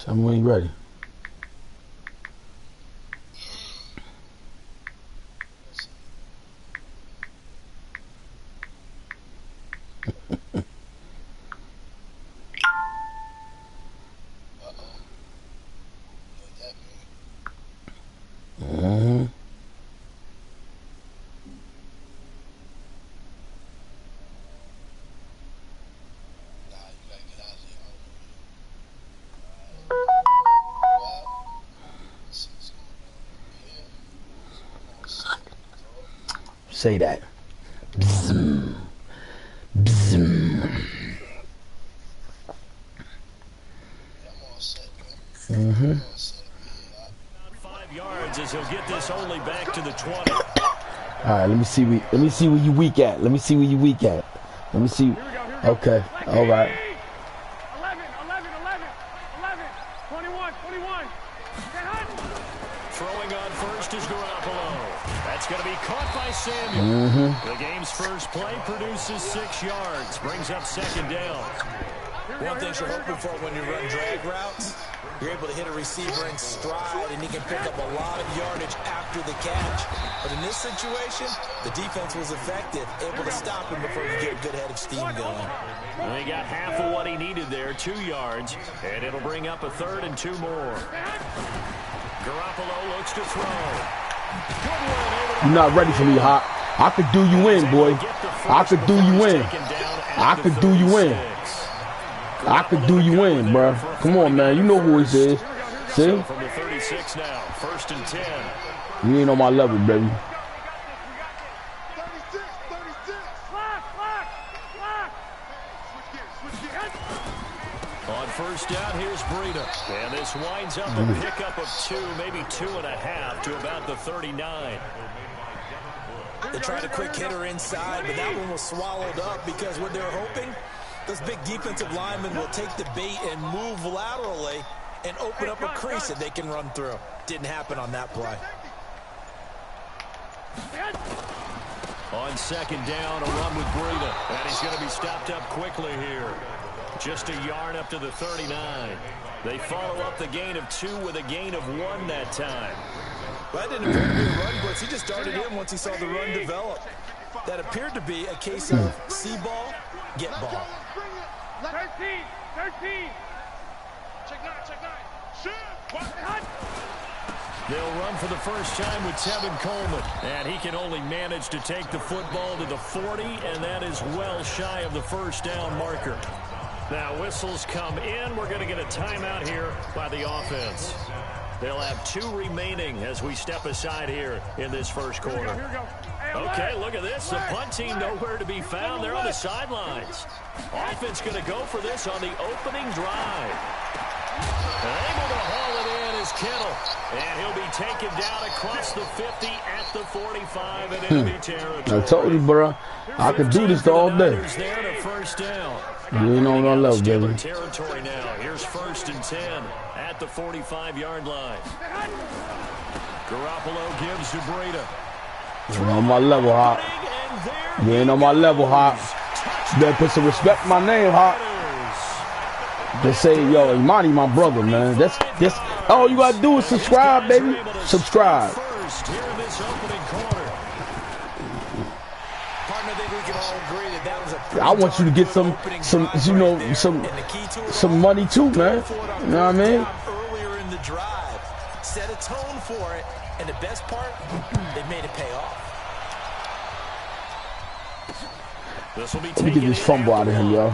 Tell me when you're ready. Say that. Bzzm. Bzzm. 5 yards as he'll get this only back to the 20. All right, let me see where you weak at. Let me see where you weak at. Let me see. Okay. All right. 11, 21. Throwing on first is Garoppolo. That's going to be caught by Samuel. The game's first play produces 6 yards, brings up second down. One thing you're hoping for when you run drag routes, you're able to hit a receiver in stride, and he can pick up a lot of yardage after the catch. But in this situation, the defense was effective, able to stop him before you get a good head of steam going. Well, he got half of what he needed there, 2 yards, and it'll bring up a 3rd and 2 more. Garoppolo looks to throw. You're not ready for me, Hot. I could do you in, boy. I could do you in. I could do you in. I could do you in, bro. Come on, man. You know who he is. See? From the 36 now, 1st and 10. You ain't on my level, baby. On first down, here's Breida. And this winds up a pickup of 2, maybe 2.5 to about the 39. They tried a quick hitter inside, but that one was swallowed up because what they're hoping, those big defensive linemen will take the bait and move laterally and open up a crease that they can run through. Didn't happen on that play. On second down, a run with Breida. And he's going to be stopped up quickly here. Just a yard up to the 39. They follow up the gain of 2 with a gain of 1 that time. Well, that didn't appear to be a run blitz. He just darted in once he saw the run develop. That appeared to be a case of see ball, get ball. 13. Check 9. They'll run for the first time with Tevin Coleman. And he can only manage to take the football to the 40, and that is well shy of the first down marker. Now whistles come in. We're going to get a timeout here by the offense. They'll have 2 remaining as we step aside here in this first quarter. Here we go. Okay, look at this. The punt team nowhere to be found. They're on the sidelines. Offense going to go for this on the opening drive. Able to haul it in is Kittle. And he'll be taken down across the 50 at the 45 in enemy territory. I told you, bro. I could do this all day. There to first down. You ain't on my level, baby. Territory now. Here's 1st and 10 at the 45-yard line. Garoppolo gives to Breida. You ain't on my level, Hot. You ain't on my level, Hot. You better put some respect in my name, Hot. They say, yo, Imani, my brother, man. That's all you gotta do is subscribe, baby. Subscribe. I want you to get some money too, man. You know what I mean? Earlier in the drive, set a tone for it, and the best part, they made it pay off. Let me get this fumble out of him, yo.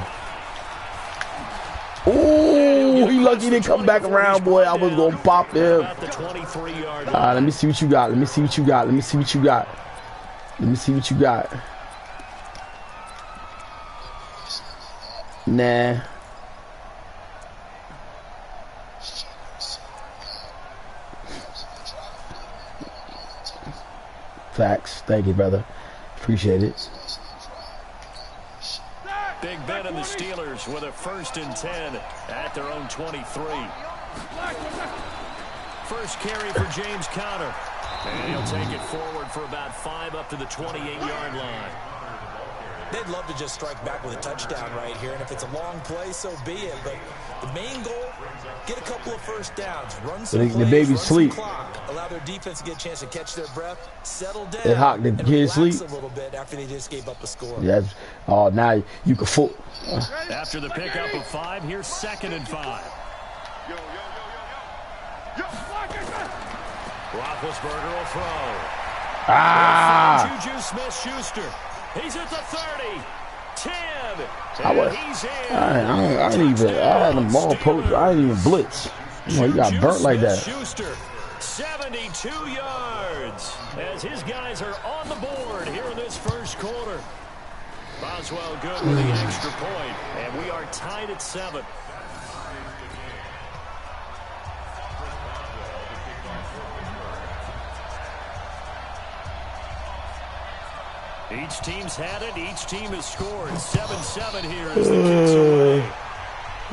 Ooh, he lucky he didn't come back around, boy. I was gonna pop him. Let me see what you got. Let me see what you got. Let me see what you got. Let me see what you got. Nah. Facts. Thank you, brother. Appreciate it. Big Ben and the Steelers with a 1st and 10 at their own 23. First carry for James Conner. And he'll take it forward for about 5 up to the 28-yard line. They'd love to just strike back with a touchdown right here, and if it's a long play, so be it. But the main goal, get a couple of first downs, run some plays, the baby sleep. Clock, allow their defense to get a chance to catch their breath, settle down, they hawk the and kids relax sleep a little bit after they just gave up a score. Yeah, oh, now you can fool. After the pickup of 5, here's 2nd and 5. Roethlisberger will throw. Juju Smith-Schuster. He's at the 30. 10. And he's in. I had the ball post. I didn't even blitz. You know, he got burnt like that. Schuster, 72 yards. As his guys are on the board here in this first quarter. Boswell good with the extra point, and we are tied at 7. Each team's had it. Each team has scored. 7-7 here as the kicks away.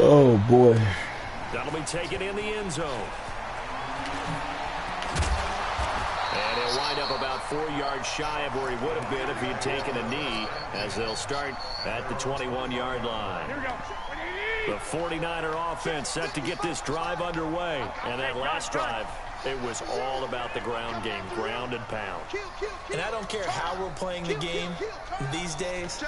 Oh, boy. That'll be taken in the end zone. And he'll wind up about 4 yards shy of where he would have been if he had taken a knee, as they'll start at the 21-yard line. The 49er offense set to get this drive underway. And that last drive, it was all about the ground game, ground and pound. And I don't care how we're playing the game these days,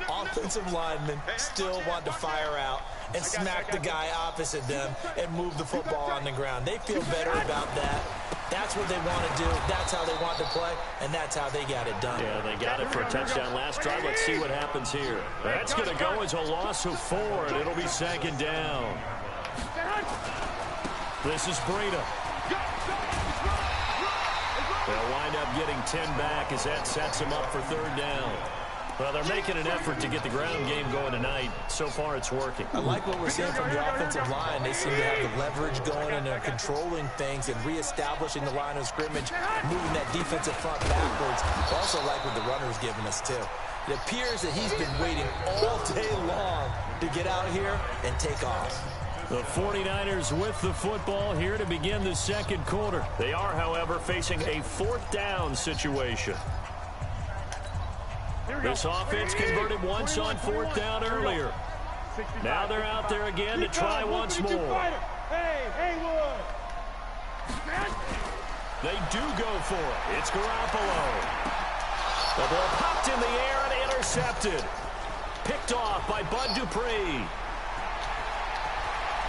offensive linemen still want to fire out and smack the guy opposite them and move the football on the ground. They feel better about that. That's what they want to do. That's how they want to play, and that's how they got it done. Yeah, they got it for a touchdown last drive. Let's see what happens here. That's going to go as a loss of 4, and it'll be 2nd down. This is Breida. They'll wind up getting 10 back as that sets them up for 3rd down. Well, they're making an effort to get the ground game going tonight. So far, it's working. I like what we're seeing from the offensive line. They seem to have the leverage going, and they're controlling things and reestablishing the line of scrimmage, moving that defensive front backwards. I also like what the runner's giving us, too. It appears that he's been waiting all day long to get out here and take off. The 49ers with the football here to begin the 2nd quarter. They are, however, facing a 4th down situation. This offense converted once on 4th down earlier. Now they're out there again to try once more. They do go for it. It's Garoppolo. The ball popped in the air and intercepted. Picked off by Bud Dupree.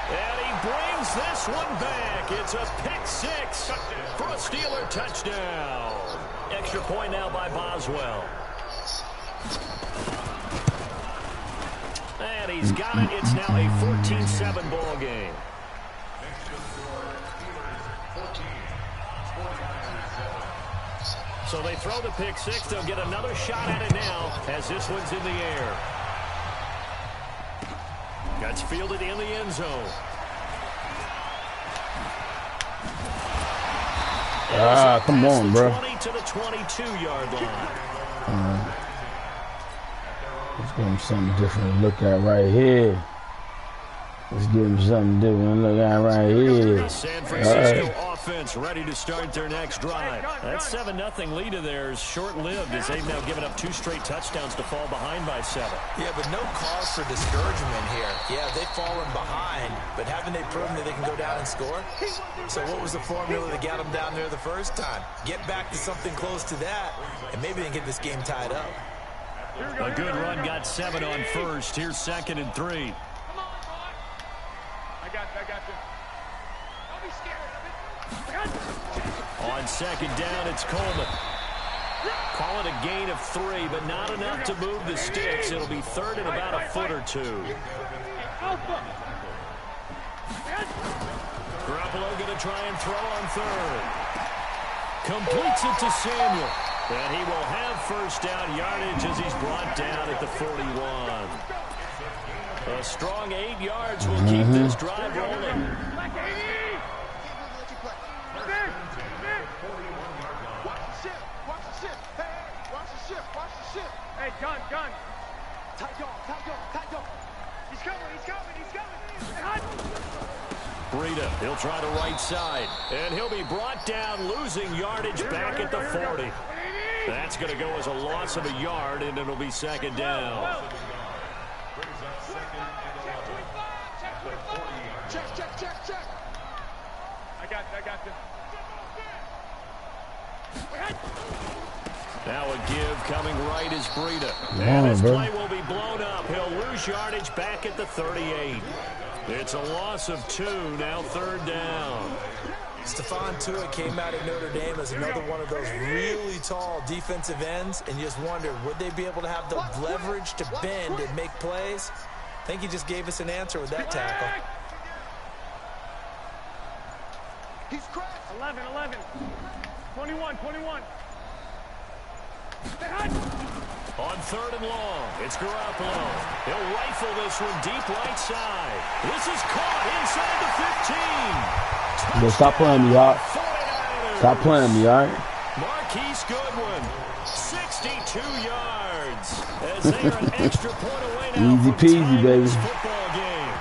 And he brings this one back. It's a pick 6 for a Steeler touchdown. Extra point now by Boswell. And he's got it. It's now a 14-7 ball game. So they throw the pick 6. They'll get another shot at it now as this one's in the air. Gets fielded in the end zone. Come on, bro. 20 to the 22-yard line. Let's give him something different to look at right here. Let's give him something different to look at right here. The San Francisco offense ready to start their next drive. That 7-0 lead of theirs short-lived as they've now given up 2 straight touchdowns to fall behind by 7. Yeah, but no cause for discouragement here. Yeah, they've fallen behind, but haven't they proven that they can go down and score? So what was the formula that got them down there the first time? Get back to something close to that, and maybe they can get this game tied up. A good run got 7 on first. Here's 2nd and 3. I got you. Don't be scared of it. On 2nd down, it's Coleman. Call it a gain of 3, but not enough to move the sticks. It'll be 3rd and about a foot or 2. Garoppolo going to try and throw on 3rd. Completes it to Samuel. And he will have first down yardage as he's brought down at the 41. A strong 8 yards will keep this drive rolling. Hey, gun. Tight dog. He's coming. Breida, he'll try the right side. And he'll be brought down, losing yardage back at the 40. That's going to go as a loss of a yard, and it'll be second down. Check. I got this. Now a give coming right is Breida. And this play will be blown up. He'll lose yardage back at the 38. It's a loss of 2, now third down. Stephon Tuitt came out of Notre Dame as another one of those really tall defensive ends, and you just wondered, would they be able to have the leverage to bend and make plays? I think he just gave us an answer with that tackle. He's cracked. 11. 21. On third and long, it's Garoppolo. He'll rifle this one deep right side. This is caught inside the 15. Yo, stop playing me, y'all. Stop playing me, all right? Marquise Goodwin, 62 yards. As they are an extra point away now. Easy peasy, baby. Football game.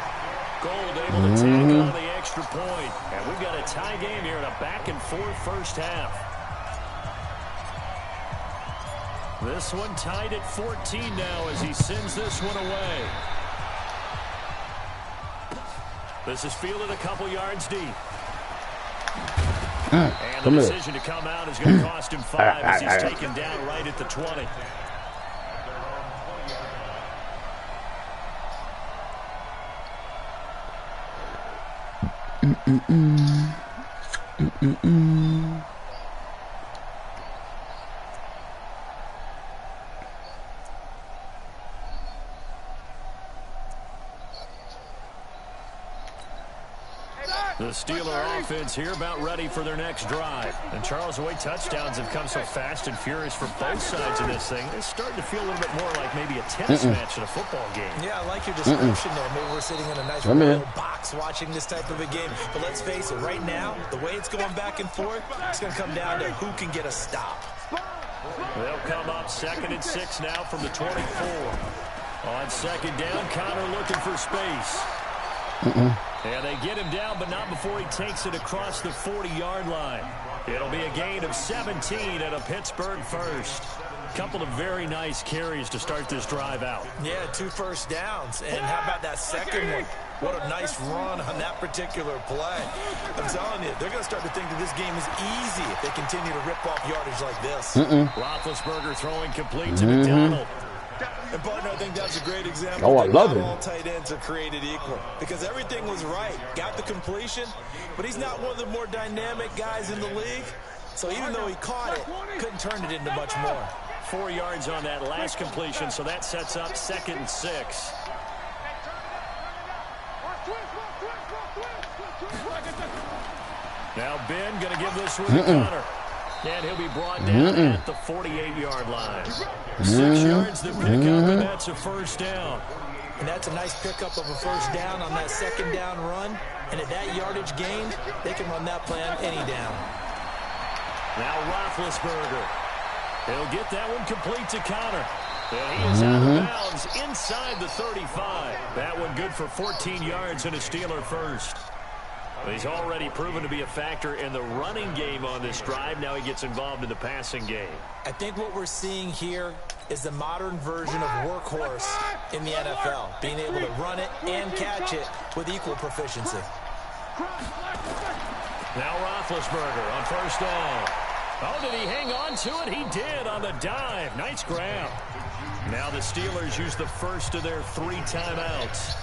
Gold able to tag on the extra point. And we've got a tie game here in a back-and-forth first half. This one tied at 14 now as he sends this one away. This is fielded a couple yards deep. And the decision to come out is going to cost him 5 as he's taken down right at the 20. The Steeler offense here about ready for their next drive. And Charles, the way touchdowns have come so fast and furious for both sides of this thing, it's starting to feel a little bit more like maybe a tennis match in a football game. Yeah, I like your description there. Maybe we're sitting in a nice little box watching this type of a game. But let's face it, right now, the way it's going back and forth, it's going to come down to who can get a stop. They'll come up 2nd and 6 now from the 24. On second down, Connor looking for space. And they get him down, but not before he takes it across the 40-yard line. It'll be a gain of 17 and a Pittsburgh first. Couple of very nice carries to start this drive out. Yeah, 2 first downs. And how about that second one? What a nice run on that particular play. I'm telling you, they're going to start to think that this game is easy if they continue to rip off yardage like this. Roethlisberger throwing complete to McDonald. And, partner, I think that's a great example. Oh, I love it. All tight ends are created equal because everything was right. Got the completion, but he's not one of the more dynamic guys in the league. So even though he caught it, couldn't turn it into much more. 4 yards on that last completion, so that sets up 2nd and 6. Now Ben going to give this one to Connor. And he'll be brought down at the 48-yard line. 6 yards to pick up, and that's a first down. And that's a nice pickup of a first down on that second down run. And at that yardage gained, they can run that play on any down. Now Roethlisberger. He'll get that one complete to Connor. And he is out of bounds inside the 35. That one good for 14 yards and a Steeler first. He's already proven to be a factor in the running game on this drive. Now he gets involved in the passing game. I think what we're seeing here is the modern version of workhorse in the NFL, being able to run it and catch it with equal proficiency. Now Roethlisberger on first down. Oh, did he hang on to it? He did on the dive. Nice grab. Now the Steelers use the first of their 3 timeouts,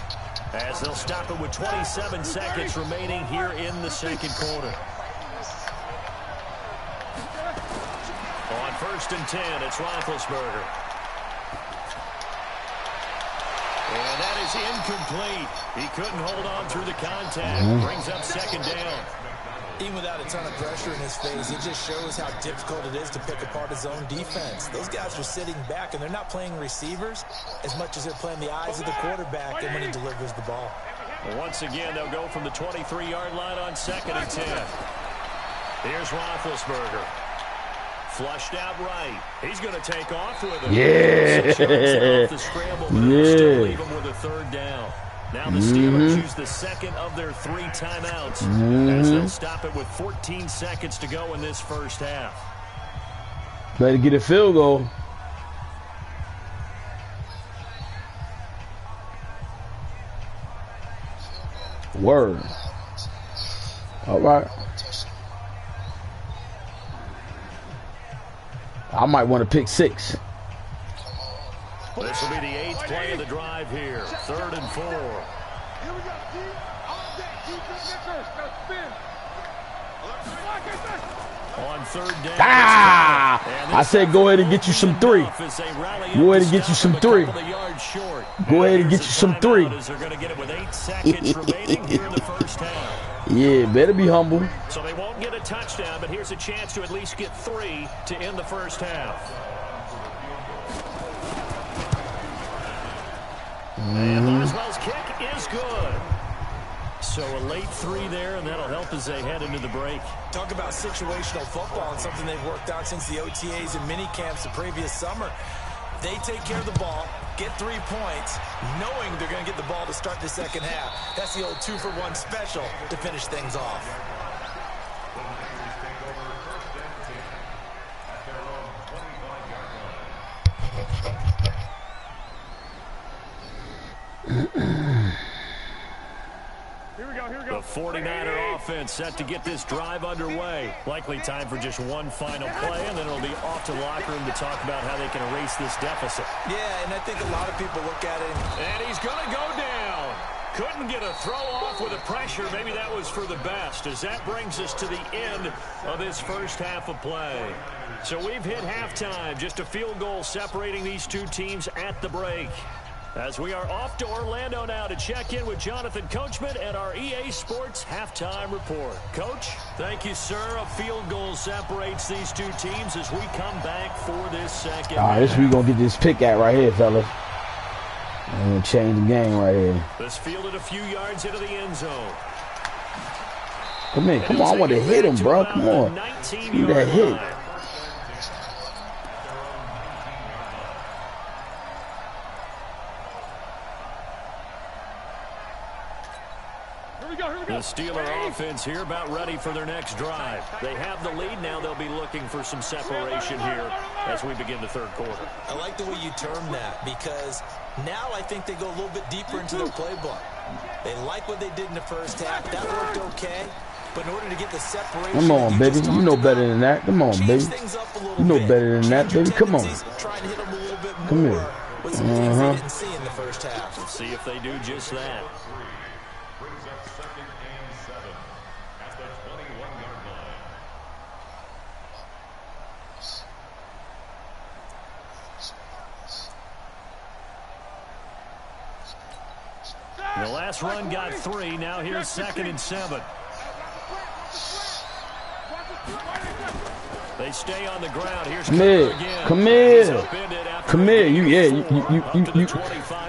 as they'll stop it with 27 seconds remaining here in the second quarter. On 1st and 10, it's Roethlisberger. And that is incomplete. He couldn't hold on through the contact. Brings up 2nd down. Even without a ton of pressure in his face, it just shows how difficult it is to pick apart his own defense. Those guys are sitting back, and they're not playing receivers as much as they're playing the eyes of the quarterback and when he delivers the ball. Once again, they'll go from the 23-yard line on 2nd and 10. Here's Roethlisberger. Flushed out right. He's going to take off with it. Yeah. 6 yards off the scramble, but it'll still leave him with a 3rd down. Now the Steelers use the second of their 3 timeouts as they'll stop it with 14 seconds to go in this first half. Better get a field goal. Word. All right. I might want to pick 6. This will be the 8th play of the drive here. 3rd and 4. Here we go. On 3rd down. Ah! I said go ahead and get you some 3. Go ahead and get you some 3. Go ahead and get you some 3. Yeah, better be humble. So they won't get a touchdown, but here's a chance to at least get 3 to end the first half. And Larswell's kick is good. So a late 3 there, and that'll help as they head into the break. Talk about situational football and something they've worked out since the OTAs and mini camps the previous summer. They take care of the ball, get 3 points, knowing they're going to get the ball to start the second half. That's the old 2-for-1 special to finish things off. The 49er offense set to get this drive underway. Likely time for just one final play, and then it'll be off to the locker room to talk about how they can erase this deficit. Yeah, and I think a lot of people look at it. And he's going to go down. Couldn't get a throw off with the pressure. Maybe that was for the best, as that brings us to the end of this first half of play. So we've hit halftime. Just a field goal separating these two teams at the break. As we are off to Orlando now to check in with Jonathan Coachman and our EA Sports halftime report. Coach, thank you, sir. A field goal separates these two teams as we come back for this second. All right, this we gonna get this pick at right here, fellas. I'm gonna change the game right here. This fielded a few yards into the end zone. Come in, come on. I want to hit him, bro. Come on. Give me that hit. The Steeler offense here about ready for their next drive. They have the lead now. They'll be looking for some separation here as we begin the third quarter. I like the way you term that, because now I think they go a little bit deeper into their playbook. They like what they did in the first half. That worked okay. But in order to get the separation, come on, baby. You know better than that. Come on, baby. You know better than that, baby. Come on. Come here. Let's see if they do just that. The last run got 3. Now here's 2nd and 7. They stay on the ground. Here's come here. Come here. Come here.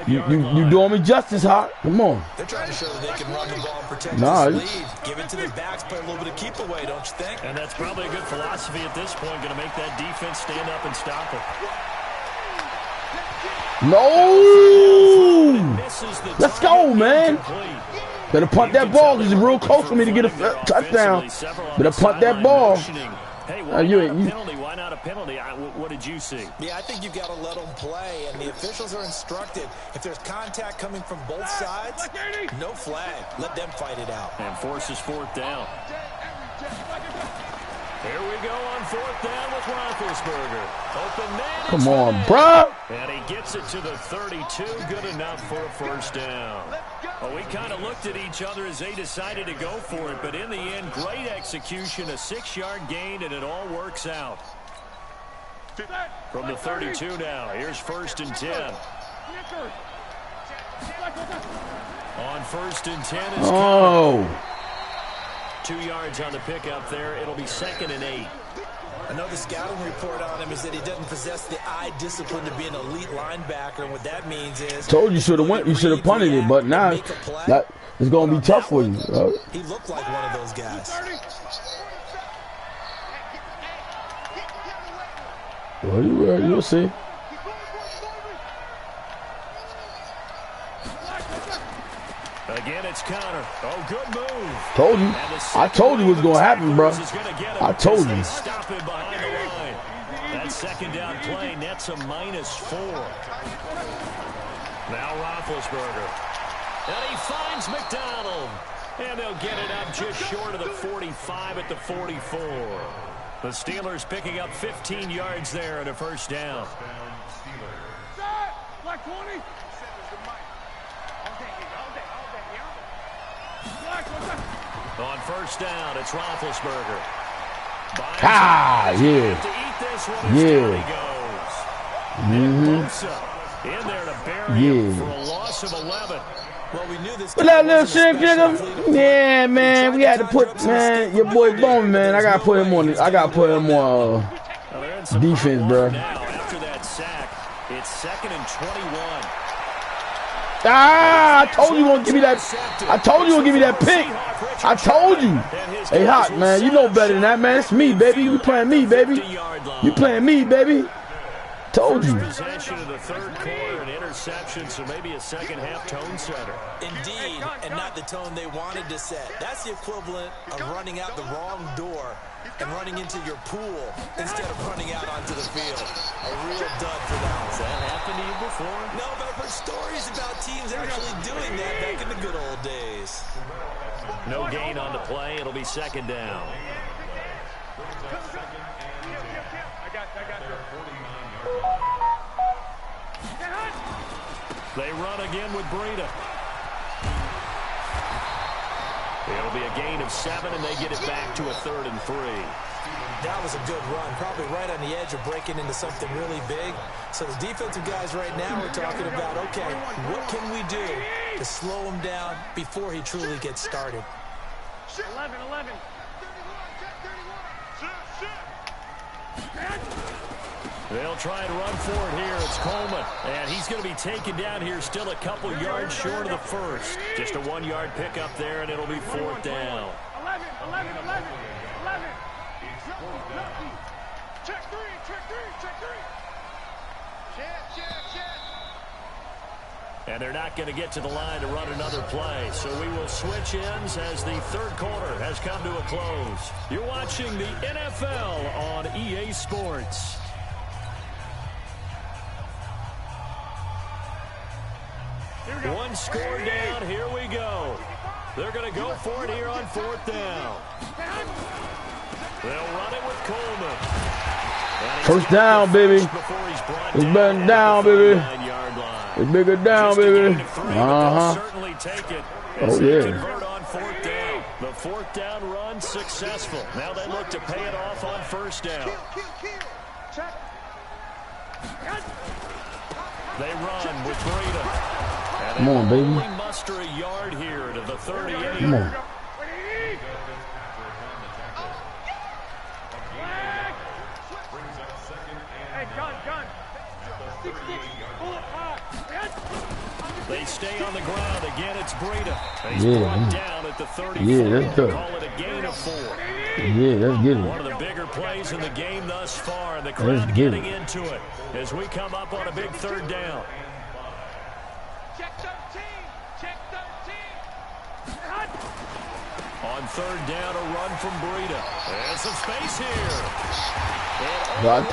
You doing me justice, Hot. Come on. They're trying to show that they can run the ball and protect this lead. Give it to the backs, play a little bit of keep away, don't you think? And that's probably a good philosophy at this point. Going to make that defense stand up and stop it. No! Let's go, man. Better punt that ball because it's real close for me to get a touchdown. Better punt that ball. Hey, why not a penalty? Why not a penalty? What did you see? Yeah, I think you've got to let them play, and the officials are instructed. If there's contact coming from both sides, no flag. Let them fight it out. And forces 4th down. Here we go on 4th down with Roethlisberger. Open man. Come on, bruh. And he gets it to the 32. Good enough for a first down. Well, we kind of looked at each other as they decided to go for it, but in the end, great execution, a 6-yard gain, and it all works out. From the 32 now, here's 1st and 10. On 1st and 10 is oh. 2 yards on the pickup there. It'll be 2nd and 8. I know the scouting report on him is that he doesn't possess the eye discipline to be an elite linebacker, and what that means is... Told you should have went. You should have punted it, but now it's going to be tough for you. He looked like one of those guys. Well, you'll see. Again, it's Connor. Oh, good move. Told you. I told you what's going to happen, bro. I told you. Stop him behind the line. That second down play nets a -4. Now Roethlisberger. And he finds McDonald. And they'll get it up just short of the 45 at the 44. The Steelers picking up 15 yards there and a first down. Black 20. On first down, it's Roethlisberger. Yeah. In there to bury him for a loss of 11. Well, we knew this. But that little shit, nigga. Yeah, man, we had to put, man, your boy Bowman, man. I gotta put him on. Defense, bro. Now, after that sack, it's 2nd and 21. I told you gonna give me that. I told you gonna give me that pick. I told you. Hey, Hot, man, you know better than that, man. It's me, baby. You playing me, baby. You playing me, baby. Told you. Possession of the third quarter, an interception, so maybe a second-half tone setter. Indeed, and not the tone they wanted to set. That's the equivalent of running out the wrong door and running into your pool instead of running out onto the field. A real dud for that. Has that happened to you before? No, but I've heard stories about teams actually doing that back in the good old days. No gain on the play. It'll be second down. They run again with Breida. It'll be a gain of 7, and they get it back to a 3rd and 3. That was a good run, probably right on the edge of breaking into something really big. So the defensive guys right now are talking about, okay, what can we do to slow him down before he truly gets started? 11. They'll try and run for it here. It's Coleman. And he's going to be taken down here still a couple yards short of the first. Just a 1-yard pickup there, and it'll be 4th down. 11. Check three. Check. And they're not going to get to the line to run another play. So we will switch ends as the third quarter has come to a close. You're watching the NFL on EA Sports. One score down. Here we go. They're going to go for it here on 4th down. They'll run it with Coleman. First down, baby. It's better down, baby. It's bigger down, baby. Certainly take it. Oh, yeah. Convert on 4th down. The 4th down run successful. Now they look to pay it off on 1st down. They run with Breida. Come on, baby. Muster a yard here to the 38. Come on. They stay on the ground. Again, it's Breida. He's brought down at the 34. Yeah, that's good. Call it a gain of 4. Yeah, that's good. One of the bigger plays in the game thus far. And the crowd getting into it as we come up on a big 3rd down. Check 13. On 3rd down, a run from Breida. There's some space here.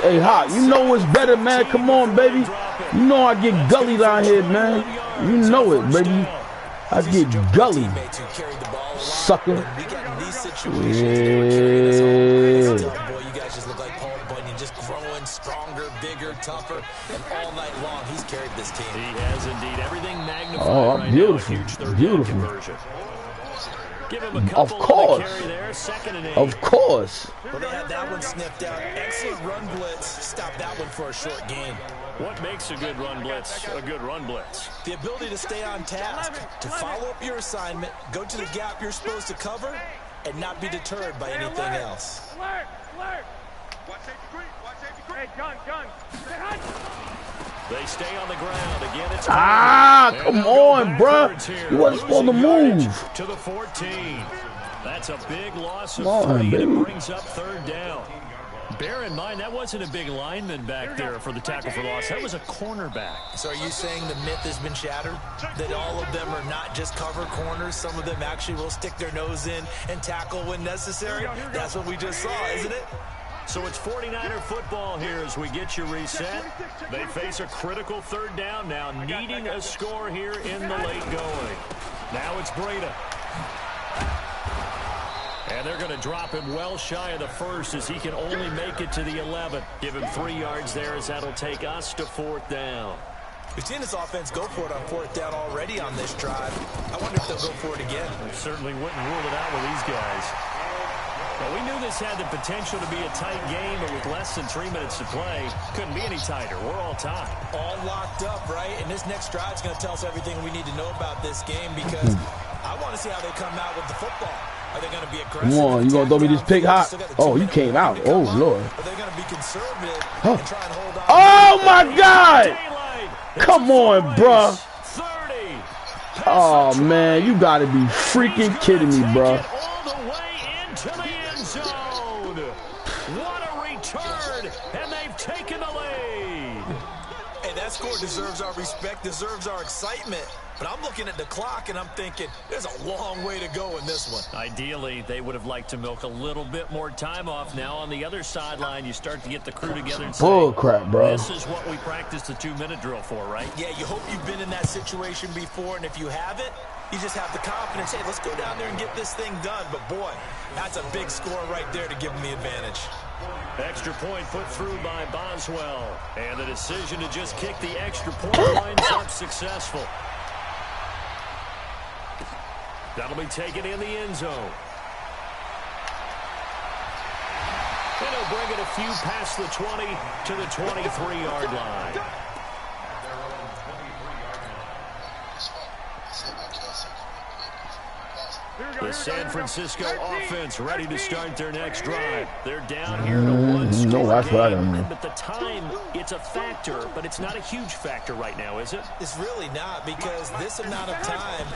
Hey, Hot, you know what's better, man. Come on, baby. You know I get gully down here, man. You know it, baby. I get gully. Sucker. Yeah. Boy, you guys just look like Paul Bunyan, just growing stronger, bigger, tougher, and all night long he's carried this team. He has indeed. Everything magnified. Oh, right beautiful. now. Beautiful. Give him a couple of course. On the carry there. 2nd and 8. Of course. Well, they had that one sniffed out. Excellent run blitz. Stop that one for a short gain. What makes a good run blitz a good run blitz? The ability to stay on task, to follow up your assignment, go to the gap you're supposed to cover, and not be deterred by anything else. Alert! Watch safety green. Hey, gun. They stay on the ground. Again, it's come on, bruh. You wasn't supposed to move. To the 14. That's a big loss of 3, baby. and it brings up 3rd down. Bear in mind, that wasn't a big lineman back there for the tackle for loss. That was a cornerback. So are you saying the myth has been shattered? That all of them are not just cover corners? Some of them actually will stick their nose in and tackle when necessary? That's what we just saw, isn't it? So it's 49er football here as we get you reset. They face a critical third down now, needing a score here in the late going. Now it's Breida. And they're going to drop him well shy of the first as he can only make it to the 11. Give him 3 yards there as that'll take us to 4th down. We've seen this offense go for it on 4th down already on this drive. I wonder if they'll go for it again. We certainly wouldn't rule it out with these guys. Well, we knew this had the potential to be a tight game, but with less than 3 minutes to play, couldn't be any tighter. We're all tied. All locked up, right? And this next drive is going to tell us everything we need to know about this game because I want to see how they come out with the football. Are they going to be aggressive? Come on, you going to throw me this pig hot? Oh, you came out. Oh, Lord. Are they going to be conservative and try and hold on? Oh, my God. Come on, bruh. 30. Oh, man, you got to be freaking kidding me, bruh. All the way into the end zone. What a return, and they've taken the lead. Hey, that score deserves our respect, deserves our excitement. But I'm looking at the clock, and I'm thinking there's a long way to go in this one. Ideally, they would have liked to milk a little bit more time off. Now, on the other sideline, you start to get the crew together and say, bull crap, bro. This is what we practiced the 2-minute drill for, right? Yeah, you hope you've been in that situation before, and if you haven't, you just have the confidence, hey, let's go down there and get this thing done. But, boy, that's a big score right there to give them the advantage. Extra point put through by Boswell. And the decision to just kick the extra point winds up successful. That'll be taken in the end zone. And he'll bring it a few past the 20 to the 23-yard line. The San Francisco offense ready to start their next drive. They're down here to one-score game. But the time, it's a factor, but it's not a huge factor right now, is it? It's really not, because this amount of time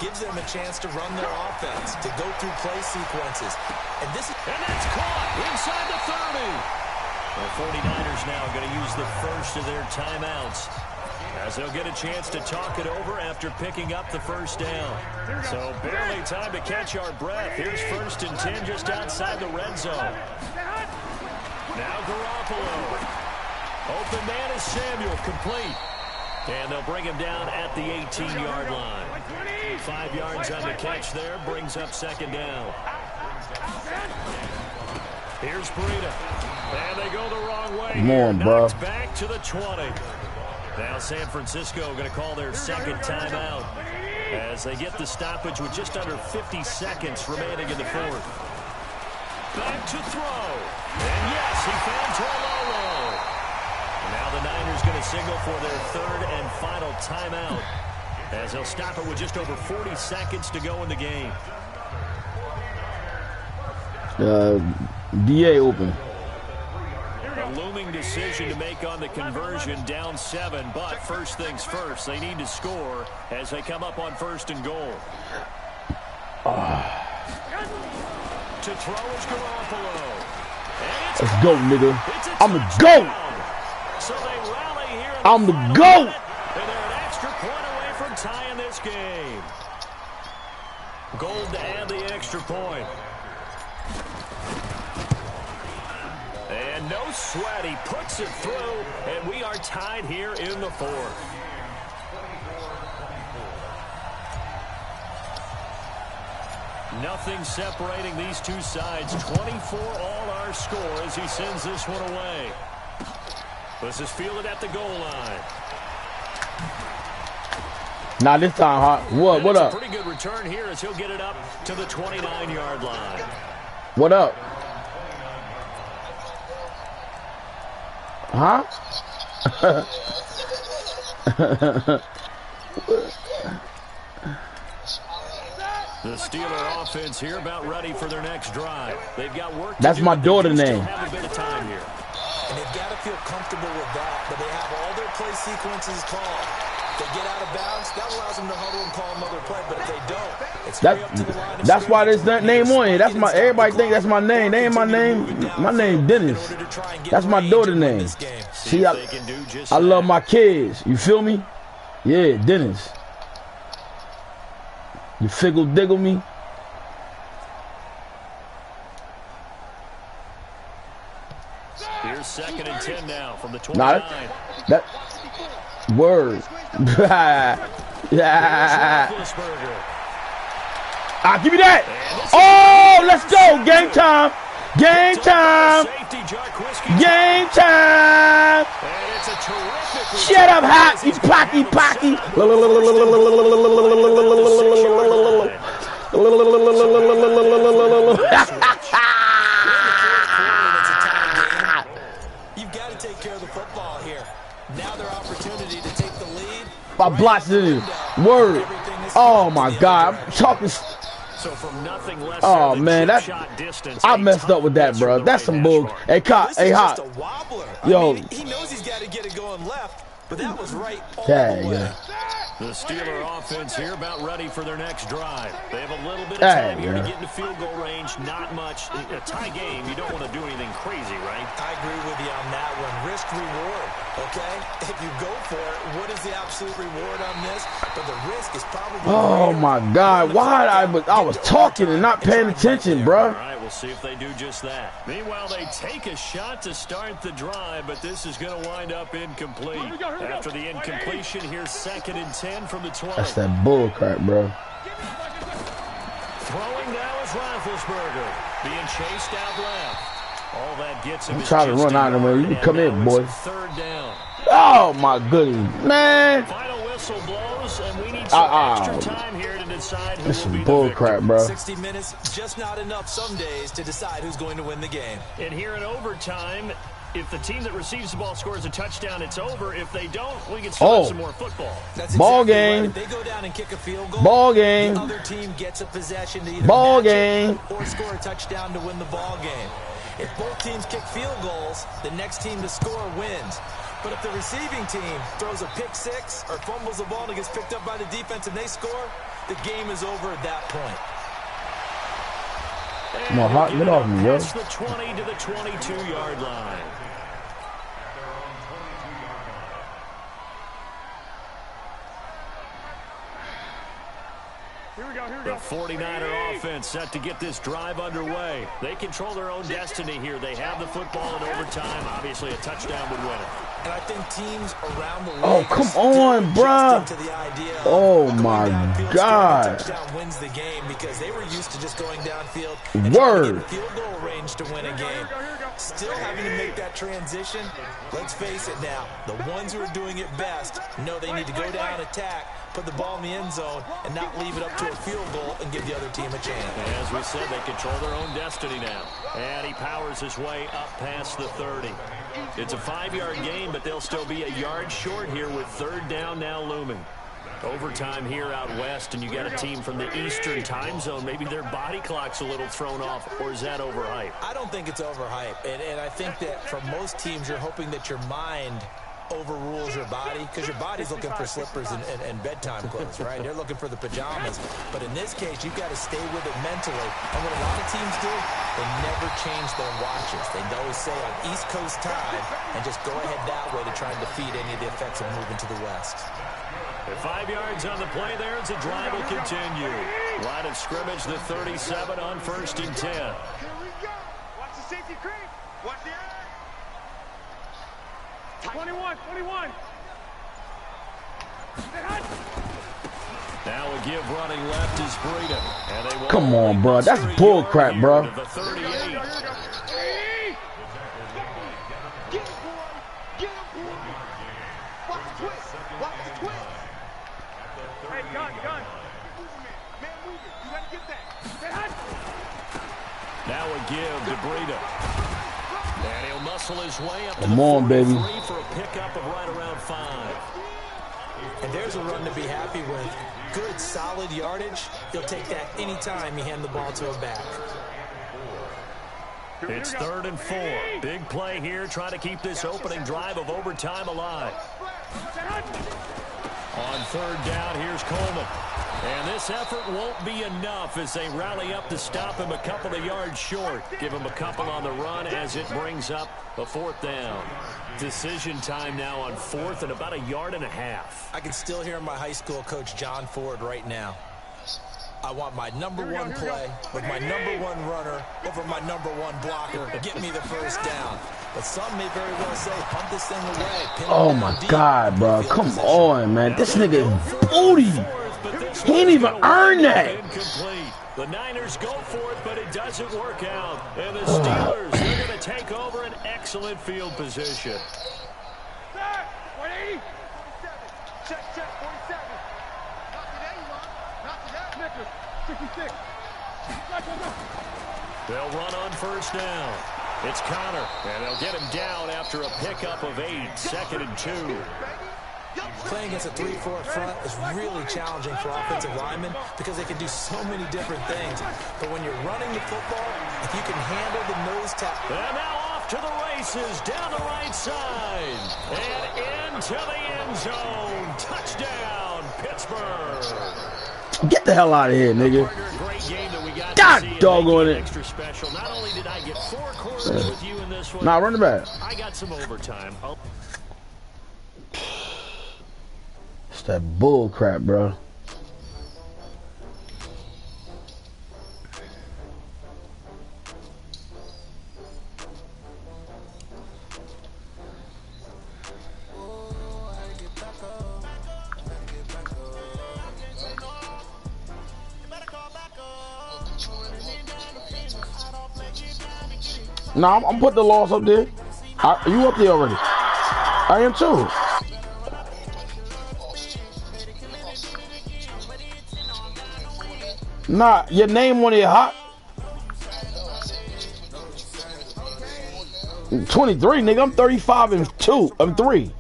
gives them a chance to run their offense, to go through play sequences. And that's caught inside the 30. The 49ers now going to use the first of their timeouts, as they'll get a chance to talk it over after picking up the first down. So barely time to catch our breath. Here's 1st and 10 just outside the red zone. Now Garoppolo. Open man is Samuel, complete. And they'll bring him down at the 18-yard line. 5 yards on the catch there, brings up 2nd down. Here's Breida. And they go the wrong way. Come on, bro. Back to the 20. Now San Francisco going to call their 2nd timeout as they get the stoppage with just under 50 seconds remaining in the 4th. Back to throw. And yes, he found Torlolo. Now the Niners going to signal for their 3rd and final timeout as they'll stop it with just over 40 seconds to go in the game. DA open. A looming decision to make on the conversion, down 7, but first things first, they need to score as they come up on 1st and goal. To throw is Garoppolo. Let's go, nigga. I'm the GOAT. So they rally here. I'm the GOAT. And they're an extra point away from tying this game. Gold to add the extra point. And no sweat, he puts it through, and we are tied here in the 4th. Nothing separating these two sides. 24 all our score as he sends this one away. This is fielded at the goal line. Not this time, Hot. What up? A pretty good return here as he'll get it up to the 29-yard line. What up? Huh? The Steeler offense here about ready for their next drive. They've got work to That's do, my daughter name. Have a bit of time here. And they've got to feel comfortable with that, but they have all their play sequences called. If they get out of bounds, that allows them to huddle and call another play, but if they don't, it's up to the line of that's why there's that name on it. That's my, everybody think that's my name. They ain't my name. My name Dennis. That's my daughter name. See, I love my kids. You feel me? Yeah, Dennis. You figgle diggle me? 10 now from the 29. That word. Yeah. Ah, give me that. Oh, let's go. Game time. Game time. Game time. Shut up, Hot. You pocky. You've got to take care of the football here. Now their opportunity to take the lead. I blocked it. Word. Oh my God. I'm talking. So from nothing less oh man, that I messed up with that, bro. That's some bull. Hey, Hot. Yo. He knows he's got to get it going left, but that was right all the way. The Steeler offense here about ready for their next drive. They have a little bit of time here to get into field goal range. Not much. A tie game, you don't want to do anything crazy, right? I agree with you on that one. Risk reward, okay? If you go for it, what is the absolute reward on this? But the risk is probably... Oh my God, why I was talking and not paying attention, bro. All right, we'll see if they do just that. Meanwhile, they take a shot to start the drive, but this is going to wind up incomplete. After the incompletion, here's 2nd and 10 from the 20. That's that bull crap, bro. Throwing now is Roethlisberger, being chased out left. All that gets him. I'm trying to run out of him. You can come in, boy. 3rd down. Oh my goodness, man. Final whistle blows, and we need some extra time here to decide who will be the bull victor. crap, bro. 60 minutes, just not enough some days to decide who's going to win the game. And here in overtime, if the team that receives the ball scores a touchdown, it's over. If they don't, we can still have some more football. That's ball exactly game. Right. If they go down and kick a field goal, ball game. The other team gets a possession to either ball match game. it or score a touchdown to win the ball game. If both teams kick field goals, the next team to score wins. But if the receiving team throws a pick six or fumbles the ball and it gets picked up by the defense and they score, the game is over at that point. Come on, Hot, get off me, yo. That's the 20 to the 22-yard line. The 49er offense set to get this drive underway. They control their own destiny here. They have the football in overtime. Obviously, a touchdown would win it. And I think teams around the league oh, come on, bruh. Oh, my God. Touchdown wins the game because they were used to just going downfield Word. and field goal range to win a game. Still having to make that transition. Let's face it now. The ones who are doing it best know they need to go down, attack, put the ball in the end zone, and not leave it up to a field goal and give the other team a chance. As we said, they control their own destiny now. And he powers his way up past the 30. It's a 5-yard game, but they'll still be a yard short here with 3rd down now looming. Overtime here out west, and you got a team from the Eastern time zone. Maybe their body clock's a little thrown off, or is that overhyped? I don't think it's overhyped, and I think that for most teams, you're hoping that your mind overrules your body, because your body's looking for slippers and bedtime clothes, right? They're looking for the pajamas. But in this case, you've got to stay with it mentally. And what a lot of teams do, they never change their watches. They always say on East Coast time and just go ahead that way to try and defeat any of the effects of moving to the west. At 5 yards on the play there, as the drive will continue. Line of scrimmage, the 37 on 1st and 10. Here we go. Watch the safety creep. Watch the 21. Now a give running left is Breida. And they will come on, bro. That's bull crap, bro. The 38. Get him, boy. Watch the twist. Hey, gun. Man, move it. You gotta get that. Now a give to Breida. And he'll muscle his way up to come on, baby. For a pickup of right around 5. And there's a run to be happy with. Good, solid yardage. He'll take that anytime you hand the ball to a back. It's 3rd and 4. Big play here. Try to keep this opening drive of overtime alive. On 3rd down, here's Coleman. And this effort won't be enough as they rally up to stop him a couple of yards short. Give him a couple on the run as it brings up a 4th down. Decision time now on 4th and about 1.5 yards. I can still hear my high school coach, John Ford, right now. I want my #1 play with my #1 runner over my #1 blocker. Get me the 1st down. But some may very well say, punt this thing away. Oh my God, bro. Come on, man. This nigga is booty. He ain't even earned that. The Niners go for it, but it doesn't work out. And the Steelers, they're going to take over an excellent field position. 180. Check, 47. Not today, Elon. Not today. Snickers, 66. They'll run on first down. It's Connor, and they'll get him down after a pickup of 8, 2nd and 2. Playing against a 3-4 front is really challenging for offensive linemen because they can do so many different things. But when you're running the football, if you can handle the nose tap. And now off to the races, down the right side, and into the end zone. Touchdown, Pittsburgh. Get the hell out of here, nigga. God doggone it. Extra special. Not only did I get 4 quarters with you in this one, nah, run it back. I got some overtime. It's that bull crap, bro. Nah, I'm putting the loss up there. You up there already? I am too. Nah, your name on it hot. 23, nigga. I'm 35 and 2. I'm 3.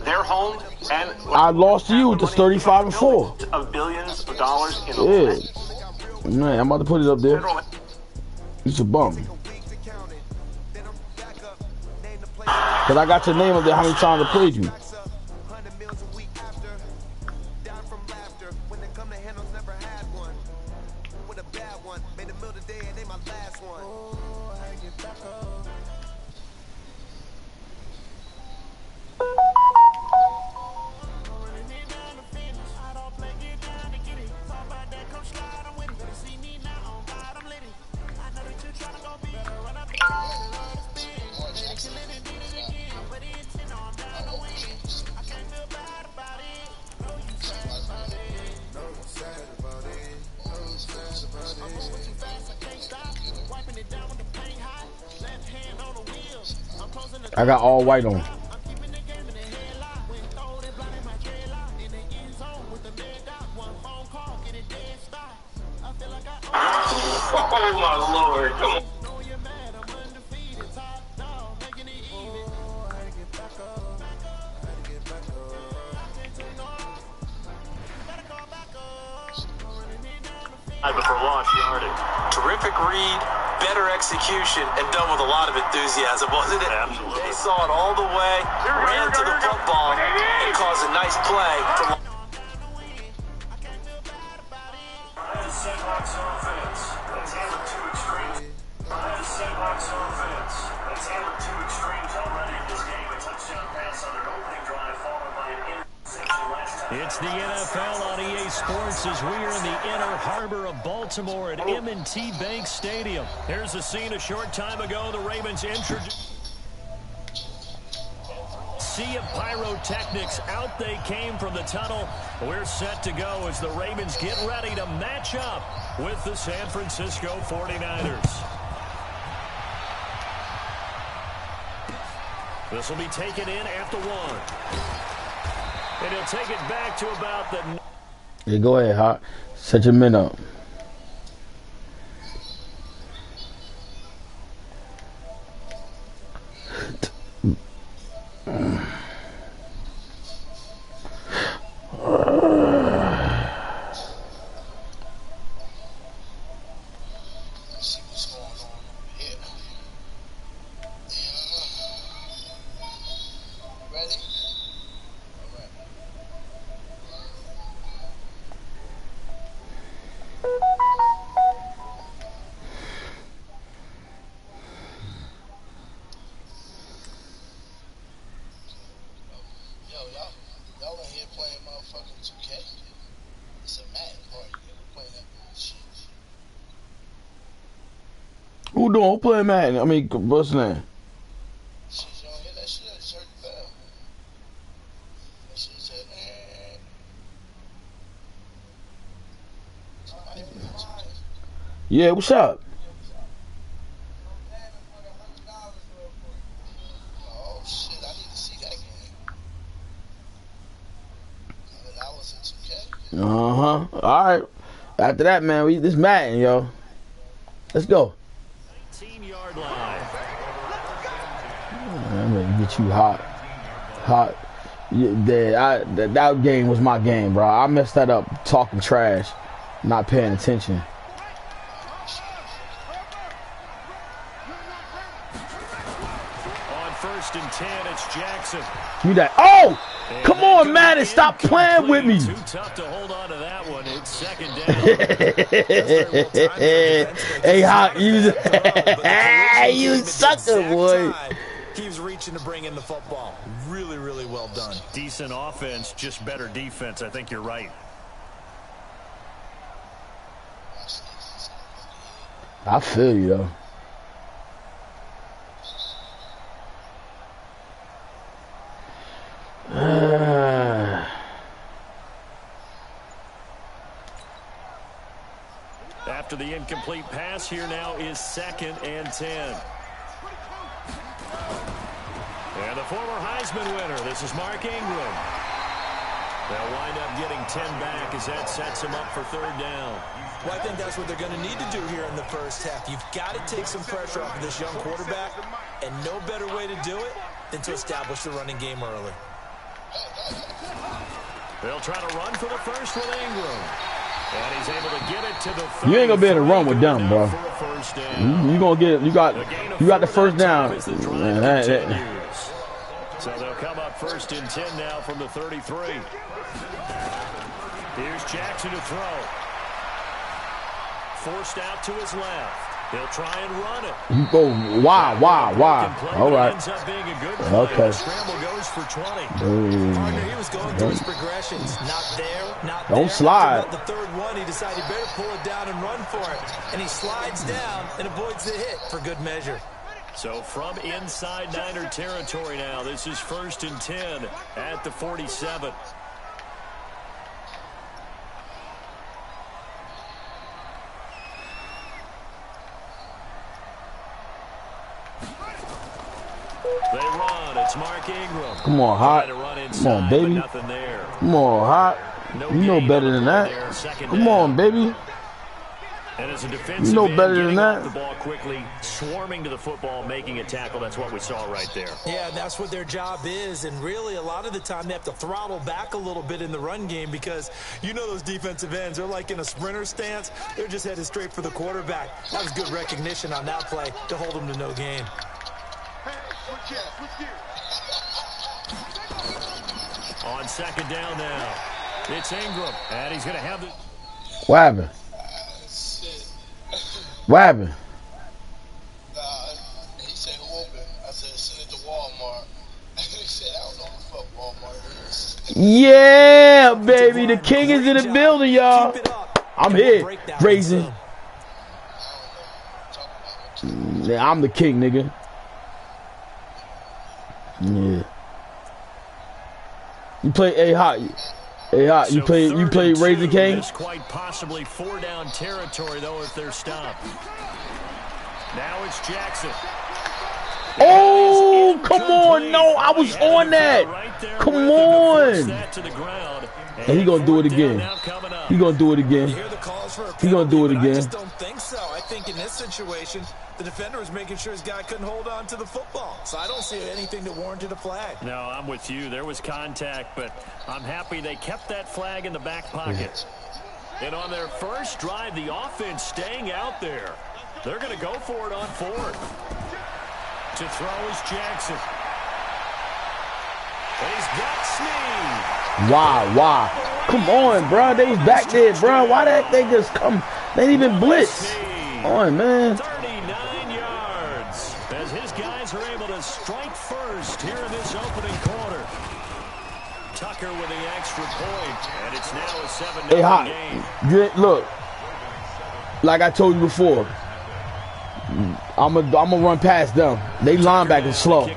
Their home and I lost to you. It's 35 and 4. Of billions of dollars in yeah. Man, I'm about to put it up there. It's a bum. Cause I got your name up there. How many times I played you? I got all white on. Oh my Lord, come on. For lost yardage. Terrific read, better execution, and done with a lot of enthusiasm, wasn't it? Absolutely. They saw it all the way, ran to the football, and caused a nice play. It's the NFL on EA Sports as we are in the inner harbor of Baltimore at M&T Bank Stadium. Here's a scene a short time ago. The Ravens introduced sea of pyrotechnics. Out they came from the tunnel. We're set to go as the Ravens get ready to match up with the San Francisco 49ers. This will be taken in after 1. And he'll take it back to about the... Yeah, go ahead, Hot. Set your men up. Who doing? Who playing Madden? I mean, what's his name? Yeah, what's up? Oh shit, I need to see that game. All right. After that, man, this Madden, yo. Let's go. 19-yard line. I'm gonna get you hot. Yeah, that game was my game, bro. I messed that up talking trash, not paying attention. On 1st and 10, it's Jackson. You that? Oh, come on, Madden, stop playing with me. Too tough to hold on to that one. It's 2nd down. Hey, Hawk, you sucker, boy. He was reaching to bring in the football. Really, really well done. Decent offense, just better defense. I think you're right. I feel you, though. After the incomplete pass, here now is 2nd and 10. And the former Heisman winner, this is Mark Ingram. They'll wind up getting 10 back as that sets him up for 3rd down. Well, I think that's what they're going to need to do here in the first half. You've got to take some pressure off of this young quarterback, and no better way to do it than to establish the running game early. They'll try to run for the first with Ingram. And he's able to get it to the 30. You ain't gonna be able to run with them, bro. You gonna get it. You got the first down. So they'll come up 1st and 10 now from the 33. Here's Jackson to throw. Forced out to his left. He'll try and run it. You go why? All right. Okay. Scramble goes for 20. Partner, he was going through his progressions. Not there, not there. Don't slide. The 3rd one, he decided he better pull it down and run for it. And he slides down and avoids the hit for good measure. So from inside Niner territory now, this is 1st and 10 at the 47. They run. It's Mark Ingram. Come on, Hot. Come on, baby. Come on, Hot. You know better than that. Come on, baby. And as a defensive you know better than that. The ball quickly, swarming to the football, making a tackle. That's what we saw right there. Yeah, that's what their job is. And really, a lot of the time, they have to throttle back a little bit in the run game because you know those defensive ends, they're like in a sprinter stance. They're just headed straight for the quarterback. That was good recognition on that play to hold them to no gain. On 2nd down now, it's Ingram, and he's going to have the... What happened? What happened? He said, who open? I said, send it to Walmart. He said, I don't know what the fuck Walmart is. Yeah, baby. The king is in the building, y'all. I'm here, raising. Yeah, I'm the king, nigga. Yeah. You play Hot. You play Raising King? It's quite possibly 4-down territory though if they're stopped. Now it's Jackson. Oh, come on. No, I was on that. Come on. And he gonna do it again. He gonna do it again. He gonna do it again. I just don't think so. I think in this situation, the defender was making sure his guy couldn't hold on to the football. So I don't see anything that warranted a flag. No, I'm with you. There was contact, but I'm happy they kept that flag in the back pocket. And on their first drive, the offense staying out there. They're going to go for it on 4th. To throw is Jackson. And he's got Snead. Wow. Come on, bro. They was back there, bro. Why that they just come? They didn't even blitz. Come on, man. 39 yards as his guys are able to strike first here in this opening quarter. Tucker with the extra point, and it's now a 7-0 game. Look, like I told you before, I'ma run past them. They linebackers slow.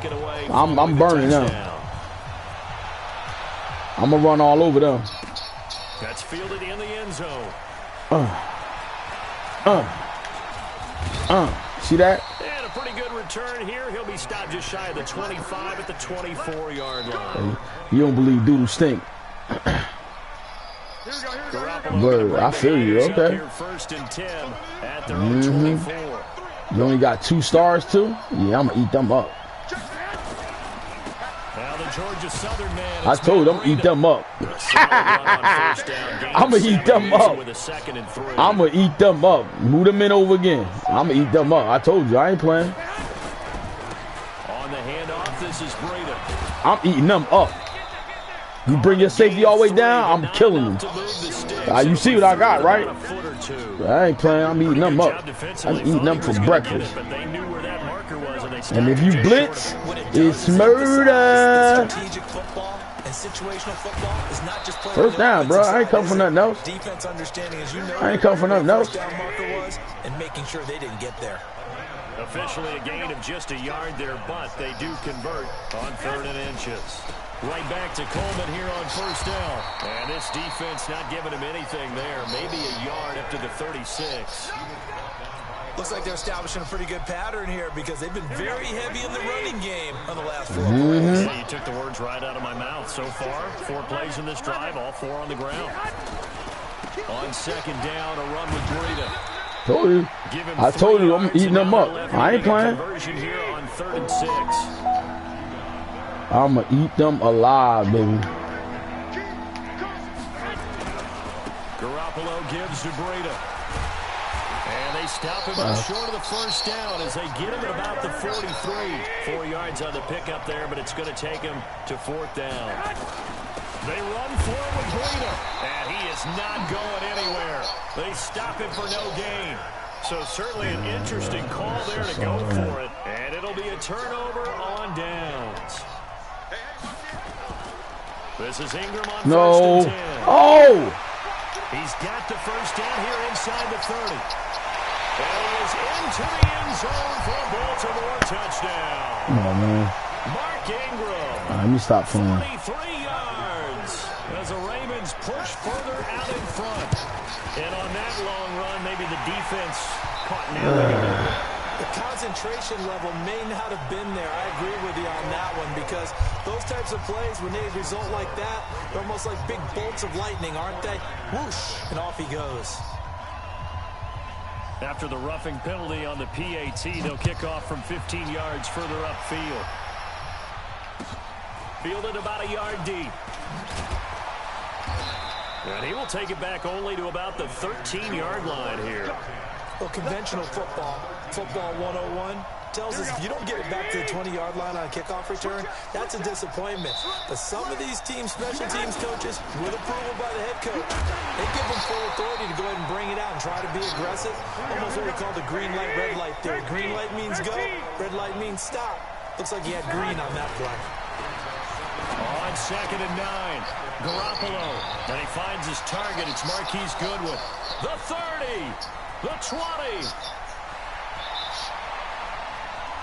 I'm burning them. I'm gonna run all over them. That's fielded in the end zone. See that? And a pretty good return here. He'll be stopped just shy of the 25 at the 24-yard line. You don't believe doodle stink. But I feel you. Okay. First and 10 at their own 24. You only got 2 stars too? Yeah, I'm gonna eat them up. Now the Georgia Southern man. I told them eat them up. I'm gonna eat them up. I'm gonna eat them up. Move them in over again. I'm gonna eat them up. I told you I ain't playing. On the handoff, this is Breda. I'm eating them up. You bring your safety all the way down, I'm killing them. You see what I got, right? I ain't playing. I'm eating them up. I'm eating them for breakfast. And if you blitz, it's murder. First down, bro. I ain't come for nothing else. I ain't come for nothing else. And making sure they didn't get there. Officially a gain of just a yard there, but they do convert on 3rd and inches. Right back to Coleman here on first down. And this defense not giving him anything there. Maybe a yard up to the 36. Looks like they're establishing a pretty good pattern here because they've been very heavy in the running game on the last 4 plays. Yeah, you took the words right out of my mouth. So far, 4 plays in this drive, all 4 on the ground. On 2nd down, a run with Breda. Told you. I told you I'm eating them up. I ain't playing. Conversion here on 3rd and 6. I'm going to eat them alive, baby. Garoppolo gives to Breda. And they stop him up short of the first down as they get him at about the 43. 4 yards on the pickup there, but it's going to take him to 4th down. They run for it with Breda, and he is not going anywhere. They stop him for no gain. So certainly an interesting call there to go for it. And it'll be a turnover on downs. This is Ingram on first and 10. Oh! He's got the first down here inside the 30. And he is into the end zone for a Baltimore touchdown. Come on, man. Mark Ingram. Let me stop playing. 23 yards as the Ravens push further out in front. And on that long run, maybe the defense caught navigating. The concentration level may not have been there. I agree with you on that one because those types of plays, when they result like that, they're almost like big bolts of lightning, aren't they? Whoosh, and off he goes. After the roughing penalty on the PAT, they'll kick off from 15 yards further upfield. Fielded about a yard deep. And he will take it back only to about the 13-yard line here. Well, conventional football 101, tells us if you don't get it back to the 20-yard line on a kickoff return, that's a disappointment. But some of these teams, special teams coaches, with approval by the head coach, they give them full authority to go ahead and bring it out and try to be aggressive. Almost what we call the green light, red light theory. Green light means go, red light means stop. Looks like he had green on that play. On 2nd and 9, Garoppolo. And he finds his target. It's Marquise Goodwin. The 30, the 20.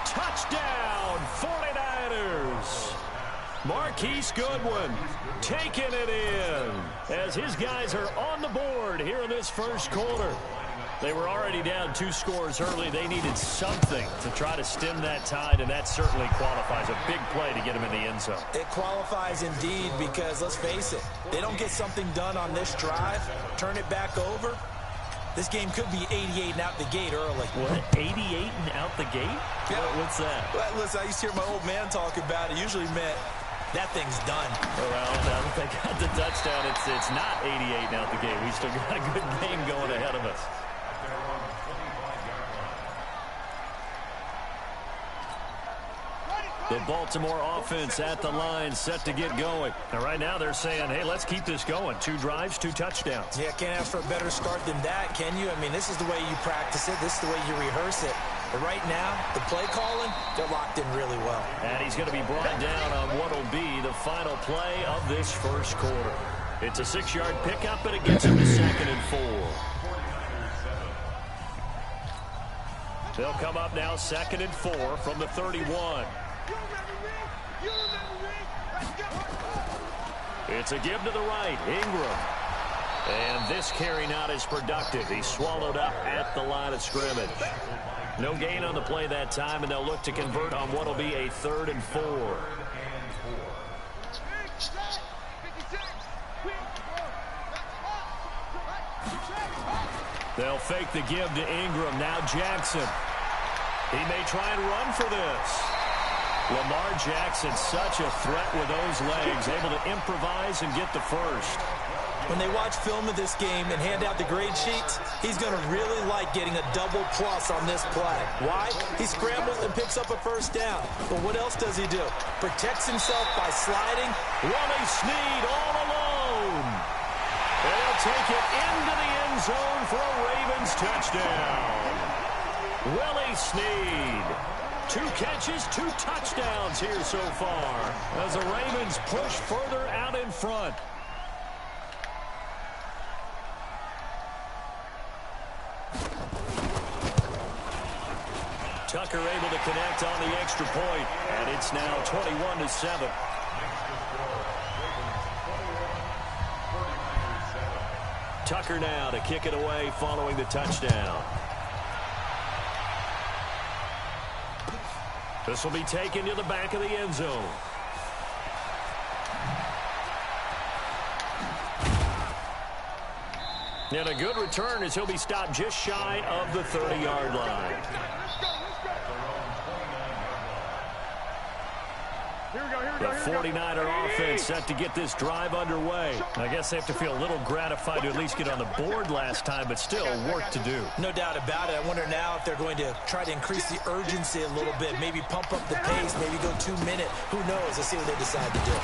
Touchdown, 49ers. Marquise Goodwin taking it in as his guys are on the board here in this first quarter. They were already down 2 scores early. They needed something to try to stem that tide, and that certainly qualifies. A big play to get him in the end zone. It qualifies indeed because, let's face it, they don't get something done on this drive, turn it back over, this game could be 88 and out the gate early. What, 88 and out the gate? Yeah. What's that? Well, listen, I used to hear my old man talk about it. Usually meant that thing's done. Well, now that they got the touchdown, it's not 88 and out the gate. We still got a good game going ahead of us. The Baltimore offense at the line, set to get going. And right now they're saying, hey, let's keep this going. 2 drives, 2 touchdowns. Yeah, can't ask for a better start than that, can you? I mean, this is the way you practice it. This is the way you rehearse it. But right now, the play calling, they're locked in really well. And he's going to be brought down on what will be the final play of this first quarter. It's a 6-yard pickup, and it gets him to 2nd and 4. They'll come up now 2nd and 4 from the 31. It's a give to the right, Ingram. And this carry not as productive. He's swallowed up at the line of scrimmage. No gain on the play that time, and they'll look to convert on what will be a 3rd and 4. They'll fake the give to Ingram. Now Jackson. He may try and run for this. Lamar Jackson, such a threat with those legs, able to improvise and get the first. When they watch film of this game and hand out the grade sheets, he's going to really like getting a double plus on this play. Why? He scrambles and picks up a first down. But what else does he do? Protects himself by sliding. Willie Snead all alone. They'll take it into the end zone for a Ravens touchdown. Willie Snead. 2 catches, 2 touchdowns here so far as the Ravens push further out in front. Tucker able to connect on the extra point, and it's now 21-7. Tucker now to kick it away following the touchdown. This will be taken to the back of the end zone. And a good return as he'll be stopped just shy of the 30-yard line. The 49er offense set to get this drive underway. I guess they have to feel a little gratified to at least get on the board last time, but still work to do. No doubt about it. I wonder now if they're going to try to increase the urgency a little bit, maybe pump up the pace, maybe go 2-minute. Who knows? Let's see what they decide to do.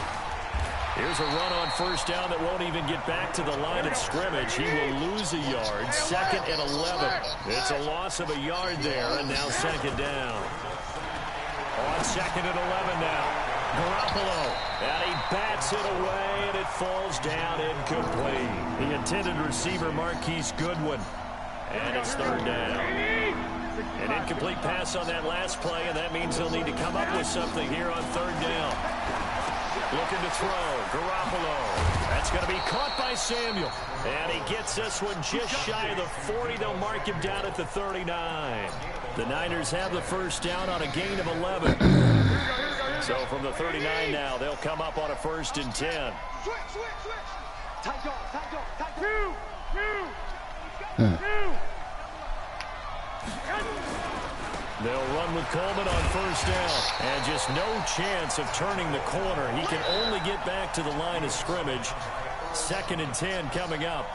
Here's a run on first down that won't even get back to the line of scrimmage. He will lose a yard. 2nd and 11. It's a loss of a yard there, and now 2nd down. On 2nd and 11 now. Garoppolo, and he bats it away, and it falls down incomplete. The intended receiver, Marquise Goodwin, and it's 3rd down. An incomplete pass on that last play, and that means they'll need to come up with something here on 3rd down. Looking to throw, Garoppolo. That's going to be caught by Samuel, and he gets this one just shy of the 40. They'll mark him down at the 39. The Niners have the first down on a gain of 11. So from the 39 now, they'll come up on a 1st and 10. They'll run with Coleman on 1st down. And just no chance of turning the corner. He can only get back to the line of scrimmage. 2nd and 10 coming up.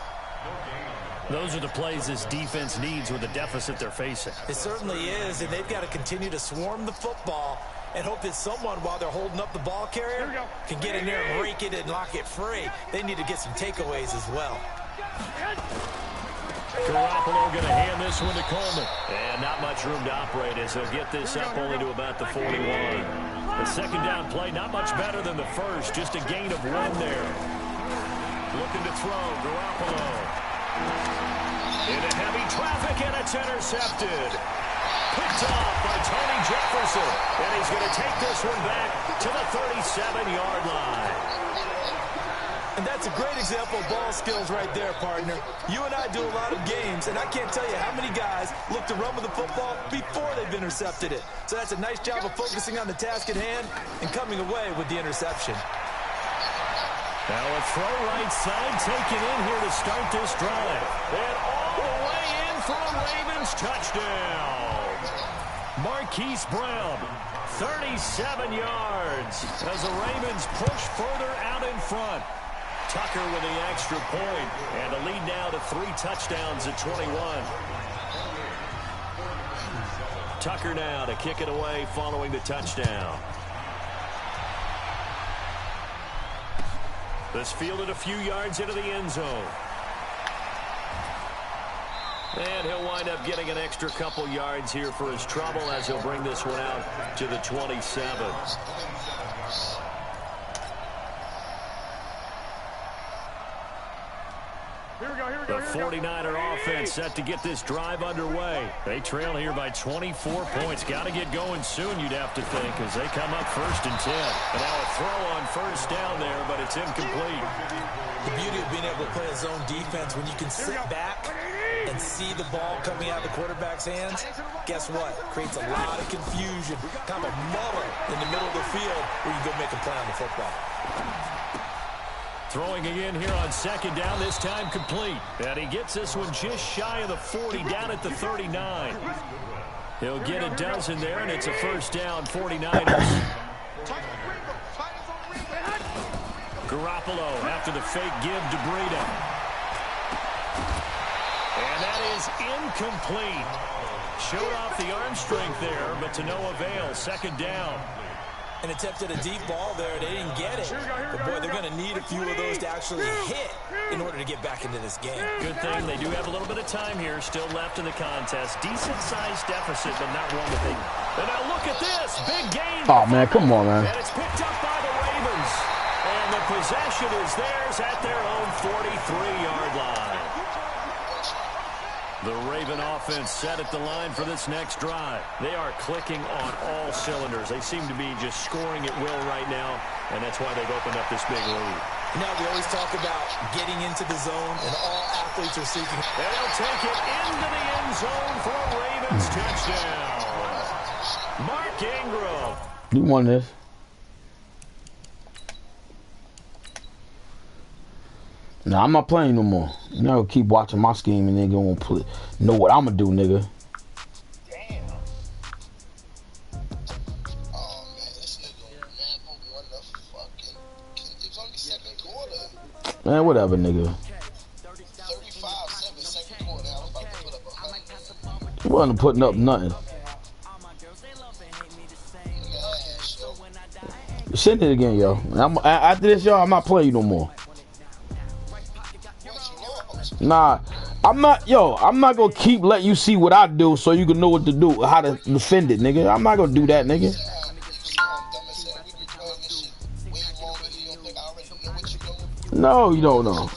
Those are the plays this defense needs with the deficit they're facing. It certainly is, and they've got to continue to swarm the football and hope that someone, while they're holding up the ball carrier, can get in there and rake it and lock it free. They need to get some takeaways as well. Garoppolo going to hand this one to Coleman. And not much room to operate as he'll get this up only to about the 41. The 2nd down play, not much better than the first. Just a gain of 1 there. Looking to throw, Garoppolo. Into heavy traffic, and it's intercepted. Picked off by Tony Jefferson. And he's going to take this one back to the 37-yard line. And that's a great example of ball skills right there, partner. You and I do a lot of games, and I can't tell you how many guys look to run with the football before they've intercepted it. So that's a nice job of focusing on the task at hand and coming away with the interception. Now a throw right side taken in here to start this drive. And all the way in for a Ravens touchdown. Marquise Brown, 37 yards as the Ravens push further out in front. Tucker with the extra point, and a lead now to 3 touchdowns at 21. Tucker now to kick it away following the touchdown. This fielded a few yards into the end zone. And he'll wind up getting an extra couple yards here for his trouble as he'll bring this one out to the 27. The 49er offense set to get this drive underway. They trail here by 24 points. Got to get going soon, you'd have to think, as they come up 1st and 10. And now a throw on 1st down there, but it's incomplete. The beauty of being able to play a zone defense when you can sit back and see the ball coming out of the quarterback's hands, guess what? Creates a lot of confusion, kind of a muddle in the middle of the field where you go make a play on the football. Throwing again here on 2nd down, this time complete. And he gets this one just shy of the 40, down at the 39. He'll get a dozen there, and it's a 1st down, 49ers. Garoppolo after the fake give to Breida. And that is incomplete. Showed off the arm strength there, but to no avail. 2nd down. And attempted a deep ball there. They didn't get it. But, boy, they're going to need a few of those to actually hit in order to get back into this game. Good thing they do have a little bit of time here still left in the contest. Decent-sized deficit, but not one that they... And now look at this. Big gain. Oh, man, come on, man. And it's picked up by the Ravens. And the possession is theirs at their own 43-yard line. The Raven offense set at the line for this next drive. They are clicking on all cylinders. They seem to be just scoring at will right now, and that's why they've opened up this big lead. Now we always talk about getting into the zone, and all athletes are seeking. And they'll take it into the end zone for a Ravens touchdown. Mark Ingram. You won this. Nah, I'm not playing no more. You know, keep watching my scheme and then gonna play. Know what I'm gonna do, nigga. Damn. Oh man, this nigga won the fucking. It's only 2nd quarter. Man, whatever, nigga. 35-7 2nd quarter. I was about to put up 100. You wasn't putting up nothing. Send it again, yo. After this, yo, I'm not playing you no more. Nah, I'm not gonna keep letting you see what I do so you can know what to do, how to defend it, nigga. I'm not gonna do that, nigga. No, you don't know.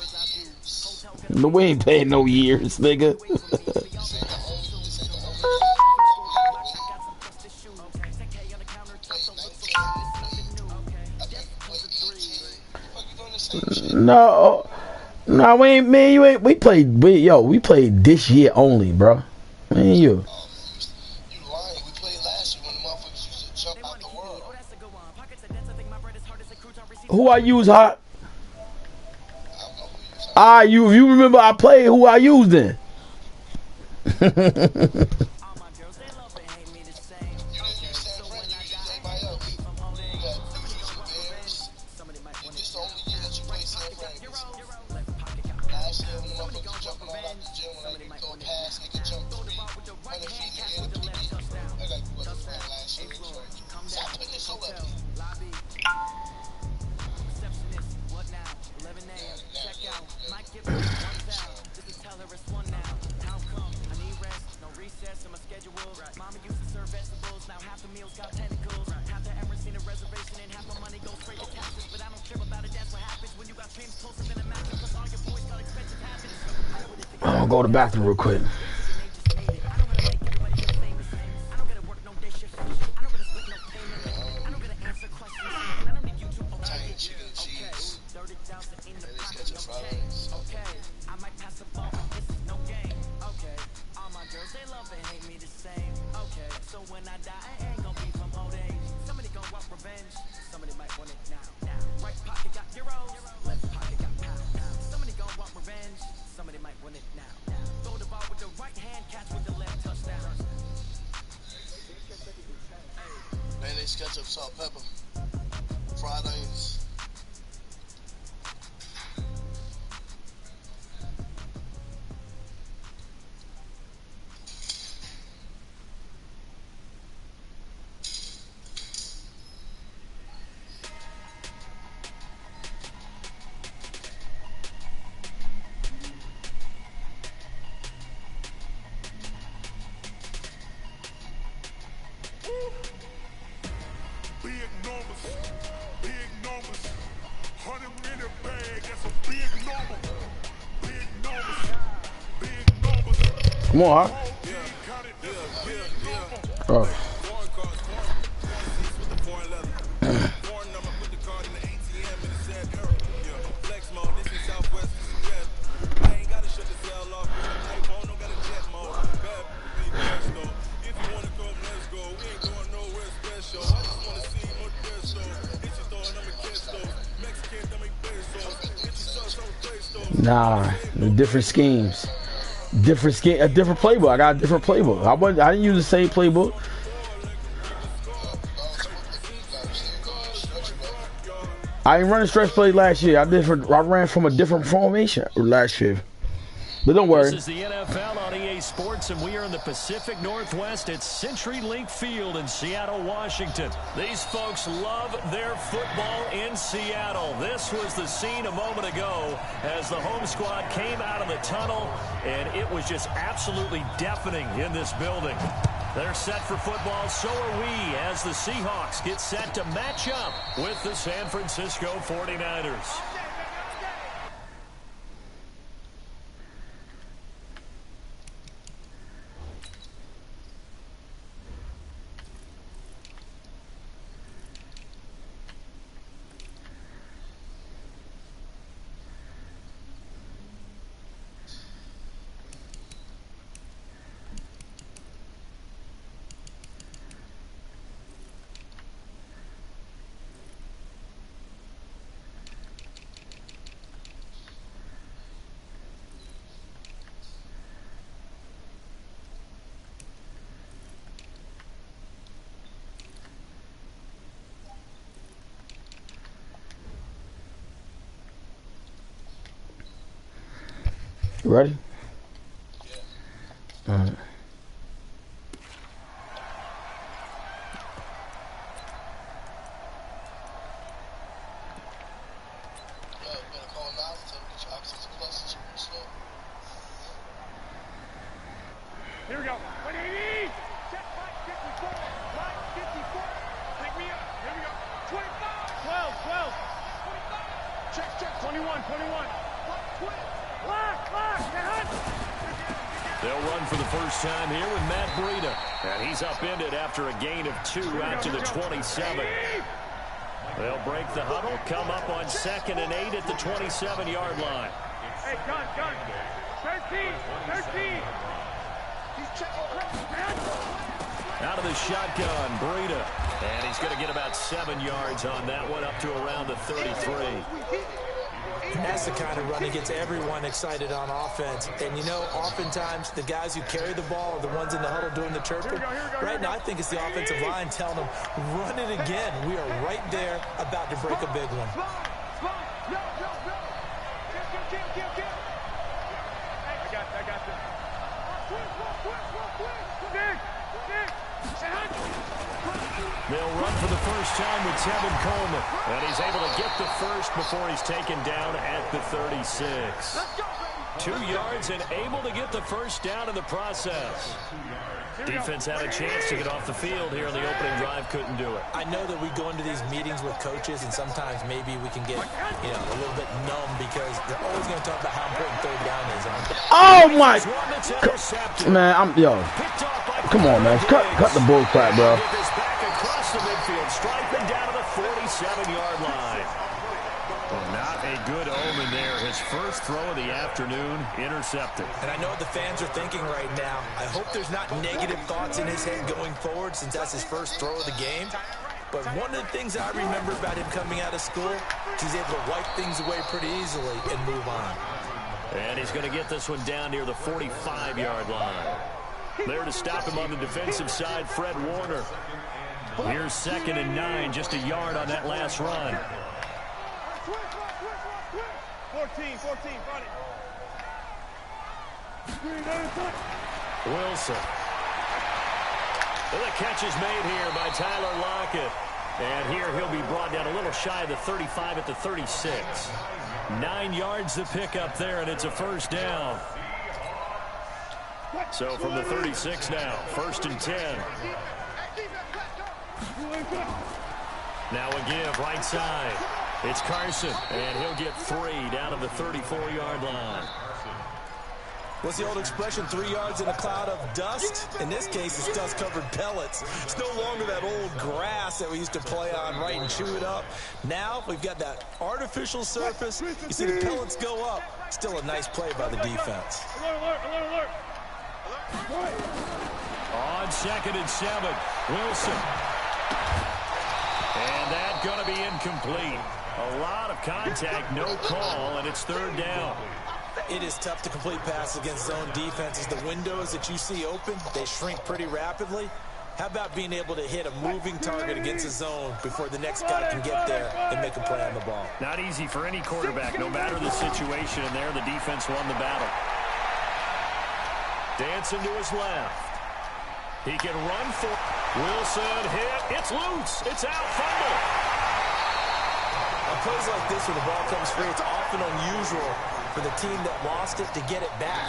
No, we ain't paying no years, nigga. No, we ain't, man. You ain't. We played this year only, bro. Man, you. You lying? We played last year when the motherfuckers used to jump out the world. Who I use, hot? You remember I played who I used then? I'll go to the bathroom real quick. Mayonnaise, ketchup, salt, pepper, fried onions. Come on, huh? Oh. Nah, different schemes. Different scheme, a different playbook. I got a different playbook. I didn't use the same playbook. I didn't run a stretch play last year. I ran from a different formation last year. But don't worry. This is the NFL on EA Sports, and we are in the Pacific Northwest at CenturyLink Field in Seattle, Washington. These folks love their football in Seattle. This was the scene a moment ago as the home squad came out of the tunnel, and it was just absolutely deafening in this building. They're set for football, so are we, as the Seahawks get set to match up with the San Francisco 49ers. You ready? Yeah. All right. Here we go. 180. Check right 54. Right 54. Pick me up. Here we go. 25. 12. 12. 25. Check. 21. 21. 20. They'll run for the first time here with Matt Breida. And he's upended after a gain of 2 out to the 27. They'll break the huddle, come up on 2nd and 8 at the 27-yard line. Hey, gun. 13. He's checking. Out of the shotgun, Breida. And he's going to get about 7 yards on that one, up to around the 33. And that's the kind of run that gets everyone excited on offense. And, you know, oftentimes the guys who carry the ball are the ones in the huddle doing the chirping. Right now, I think it's the offensive line telling them, run it again. We are right there about to break a big one. I got this. They'll run for the first time with Tevin Coleman. And he's able to get the first before he's taken down at the 36. 2 yards and able to get the first down in the process. Defense had a chance to get off the field here in the opening drive, couldn't do it. I know that we go into these meetings with coaches, and sometimes maybe we can get, you know, a little bit numb because they're always going to talk about how important third down is. Oh my! Man, come on, man, cut the bull crap, bro. Across the midfield, striping down to the 47-yard line. Not a good omen there. His first throw of the afternoon, intercepted. And I know what the fans are thinking right now. I hope there's not negative thoughts in his head going forward since that's his first throw of the game. But one of the things I remember about him coming out of school is he's able to wipe things away pretty easily and move on. And he's going to get this one down near the 45-yard line. There to stop him on the defensive side, Fred Warner. Here's 2nd and 9, just a yard on that last run. 14, front it. Wilson. Well, the catch is made here by Tyler Lockett. And here he'll be brought down a little shy of the 35 at the 36. 9 yards to pick up there, and it's a first down. So from the 36 now, 1st and 10. Now a give, right side. It's Carson, and he'll get 3 down to the 34-yard line. What's the old expression, 3 yards in a cloud of dust? In this case, it's dust-covered pellets. It's no longer that old grass that we used to play on, right, and chew it up. Now we've got that artificial surface. You see the pellets go up. Still a nice play by the defense. Alert. On 2nd and 7, Wilson. And that's going to be incomplete. A lot of contact, no call, and it's 3rd down. It is tough to complete passes against zone defenses. The windows that you see open, they shrink pretty rapidly. How about being able to hit a moving target against a zone before the next guy can get there and make a play on the ball? Not easy for any quarterback, no matter the situation. And there, the defense won the battle. Dancing to his left. He can run for Wilson. Hit. It's loose. It's out. Fumble. On plays like this, when the ball comes free, it's often unusual for the team that lost it to get it back.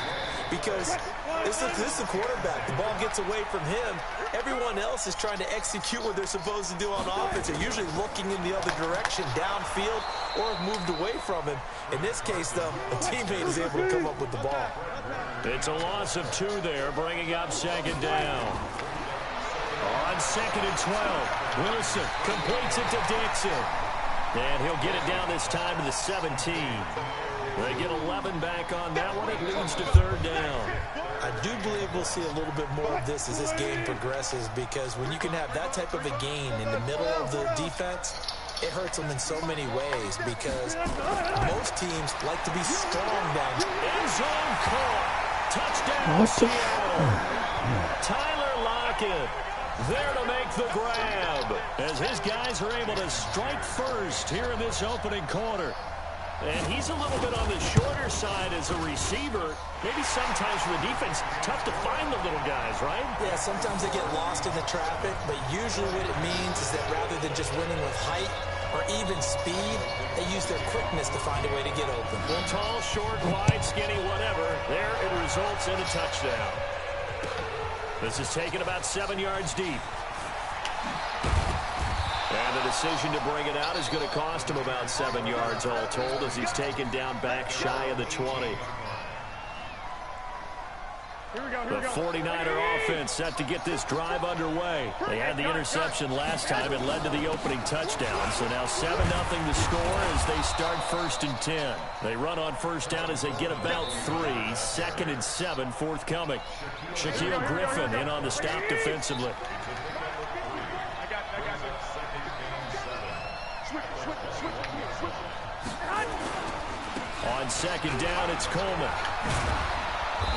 Because this is the quarterback. The ball gets away from him. Everyone else is trying to execute what they're supposed to do on offense. They're usually looking in the other direction, downfield, or have moved away from him. In this case, though, a teammate is able to come up with the ball. It's a loss of 2 there, bringing up 2nd down. On 2nd and 12, Wilson completes it to Dixon. And he'll get it down this time to the 17. They get 11 back on that one. It leads to 3rd down. I do believe we'll see a little bit more of this as this game progresses, because when you can have that type of a gain in the middle of the defense, it hurts them in so many ways, because most teams like to be strong down. End zone caught. Touchdown, Seattle. Tyler Lockett there to make the grab as his guys are able to strike first here in this opening quarter. And he's a little bit on the shorter side as a receiver. Maybe sometimes for the defense, tough to find the little guys, right? Yeah, sometimes they get lost in the traffic, but usually what it means is that rather than just winning with height or even speed, they use their quickness to find a way to get open. Well, tall, short, wide, skinny, whatever. There it results in a touchdown. This is taken about 7 yards deep. And the decision to bring it out is going to cost him about 7 yards all told, as he's taken down back shy of the 20. The 49er offense set to get this drive underway. They had the interception last time. It led to the opening touchdown. So now 7-0 the score as they start 1st and 10. They run on 1st down as they get about 3. 2nd and 7 forthcoming. Shaquille Griffin in on the stop defensively. On 2nd down, it's Coleman.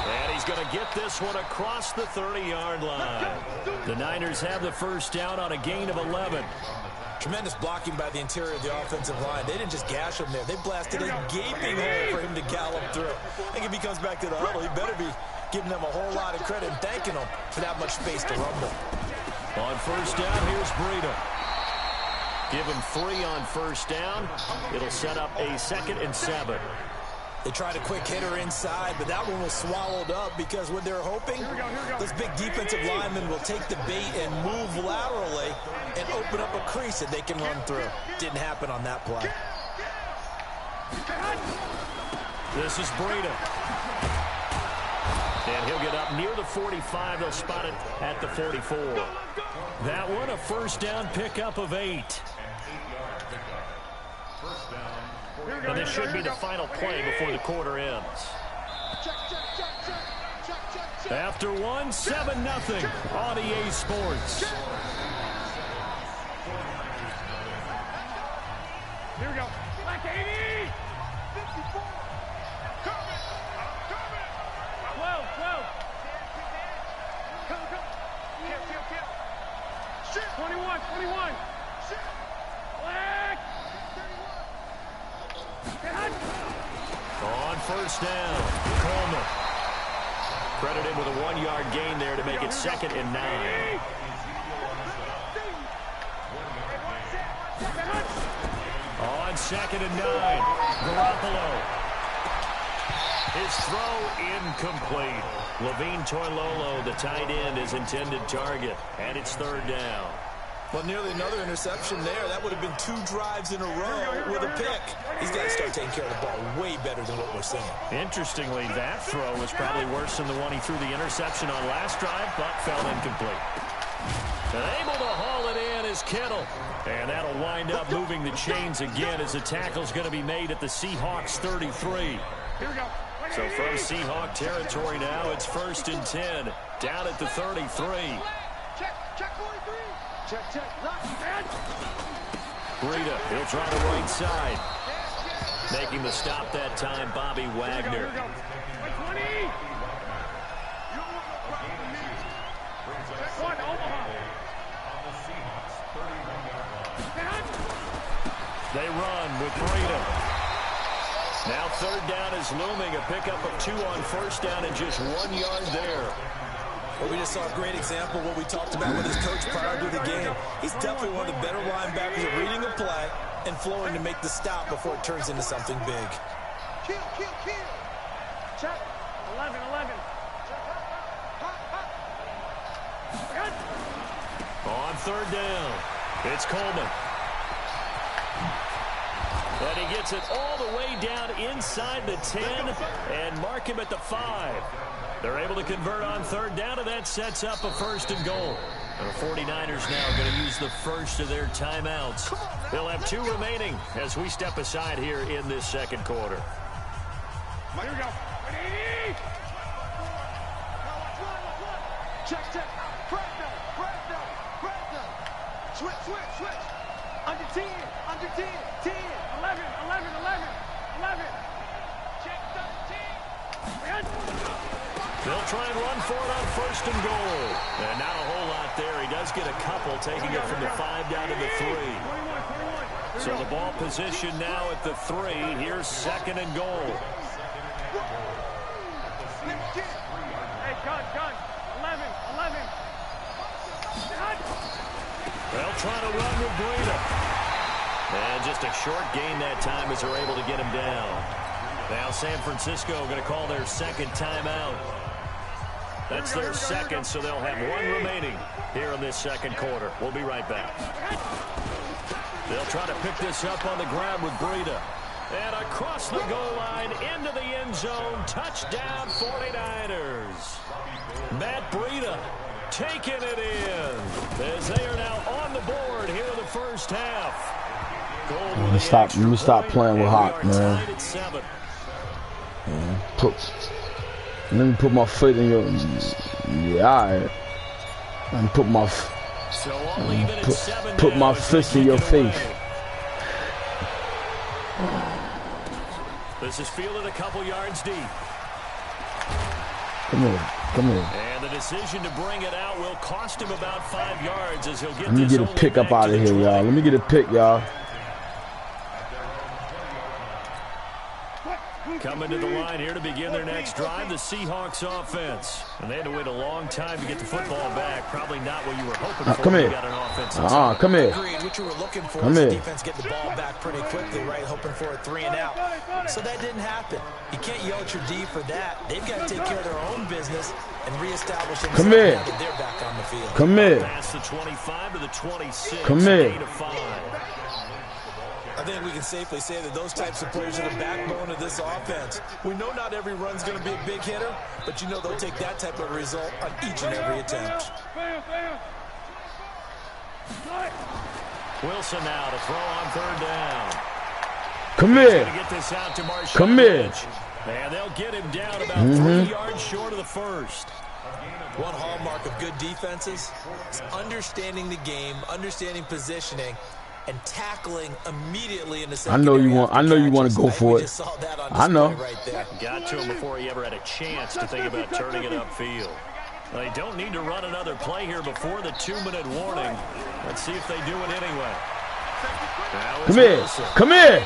And he's going to get this one across the 30-yard line. The Niners have the 1st down on a gain of 11. Tremendous blocking by the interior of the offensive line. They didn't just gash him there. They blasted a gaping hole for him to gallop through. I think if he comes back to the huddle, he better be giving them a whole lot of credit and thanking them for that much space to rumble. On 1st down, here's Breida. Give him 3 on 1st down. It'll set up a 2nd and 7. They tried a quick hitter inside, but that one was swallowed up because what they're hoping, those big defensive linemen will take the bait and move laterally and open up a crease that they can run through. Didn't happen on that play. This is Breida. And he'll get up near the 45. They'll spot it at the 44. That one, a 1st down pickup of 8. And this should be the final play before the quarter ends. After one, 7-0 on EA Sports. Here we go. Like 80. 54. 12. Come. 21. Black. On 1st down, Coleman. Credited with a 1-yard gain there to make it 2nd and 9. On 2nd and 9, Garoppolo. His throw incomplete. Levine Toilolo, the tight end, is intended target, and it's 3rd down. Well, nearly another interception there. That would have been 2 drives in a row with a pick. He's got to start taking taking care of the ball way better than what we're seeing. Interestingly, that throw was probably worse than the one he threw the interception on last drive, but fell incomplete. And able to haul it in is Kittle. And that'll wind up moving the chains again as the tackle's going to be made at the Seahawks 33. Here we go. So from Seahawk territory now, it's 1st and 10. Down at the 33. Check 43. Check. Lock, man. Breida, he'll try the right side. Making the stop that time, Bobby Wagner. Here we go. 20. Check 1, Omaha. They run with Breida. Now 3rd down is looming. A pickup of 2 on 1st down and just 1 yard there. Well, we just saw a great example of what we talked about with his coach prior to the game. He's definitely one of the better linebackers at reading a play and flowing to make the stop before it turns into something big. Kill. Check. 11. On 3rd down, it's Coleman. And he gets it all the way down inside the 10 and mark him at the 5. They're able to convert on 3rd down, and that sets up a 1st and goal. The 49ers now going to use the first of their timeouts. They'll have 2 remaining as we step aside here in this 2nd quarter. Here we go. 180. Check. Presno. Switch. Under 10. 10. 11. Check 13. They'll try and run for it on 1st and goal. And not a whole lot there. He does get a couple, taking it from the 5 down to the 3. 21. So the ball position now at the 3. Here's 2nd and goal. Hey, gun. 11. They'll try to run with Breida. And just a short gain that time as they're able to get him down. Now San Francisco going to call their 2nd timeout. That's their 2nd, so they'll have 1 remaining here in this 2nd quarter. We'll be right back. They'll try to pick this up on the ground with Breida. And across the goal line into the end zone. Touchdown 49ers. Matt Breida taking it in as they are now on the board here in the 1st half. Let me stop playing with Hawk, man. Let me put my foot in your... Yeah, alright. Let me put my fist in your face. This is fielded a couple yards deep. Come here. And the decision to bring it out will cost him about 5 yards as he'll get Let me get a pick up out of here, y'all. Let me get a pick, y'all. Coming to the line here to begin their next drive, the Seahawks offense. And they had to wait a long time to get the football back. Probably not what you were hoping for. Come here. Got an offense Come here. Agreed. What you were looking for is the defense getting the ball back pretty quickly, right? Hoping for a 3 and out. So that didn't happen. You can't yell at your D for that. They've got to take care of their own business and reestablish themselves now that they're back on the field. Come here. Past the 25 to the 26. Come here. 8-5. I think we can safely say that those types of players are the backbone of this offense. We know not every run's going to be a big hitter, but you know they'll take that type of result on each and every attempt. Wilson now to throw on 3rd down. Come here. Get this out to Come here. And they'll get him down about 3 yards short of the 1st. One hallmark of good defenses is understanding the game, understanding positioning, and tackling immediately in the second. I know you want to go for it. I know. Right there. Got to him before he ever had a chance to think about turning it upfield. They don't need to run another play here before the 2-minute warning. Let's see if they do it anyway. Come here. Come here.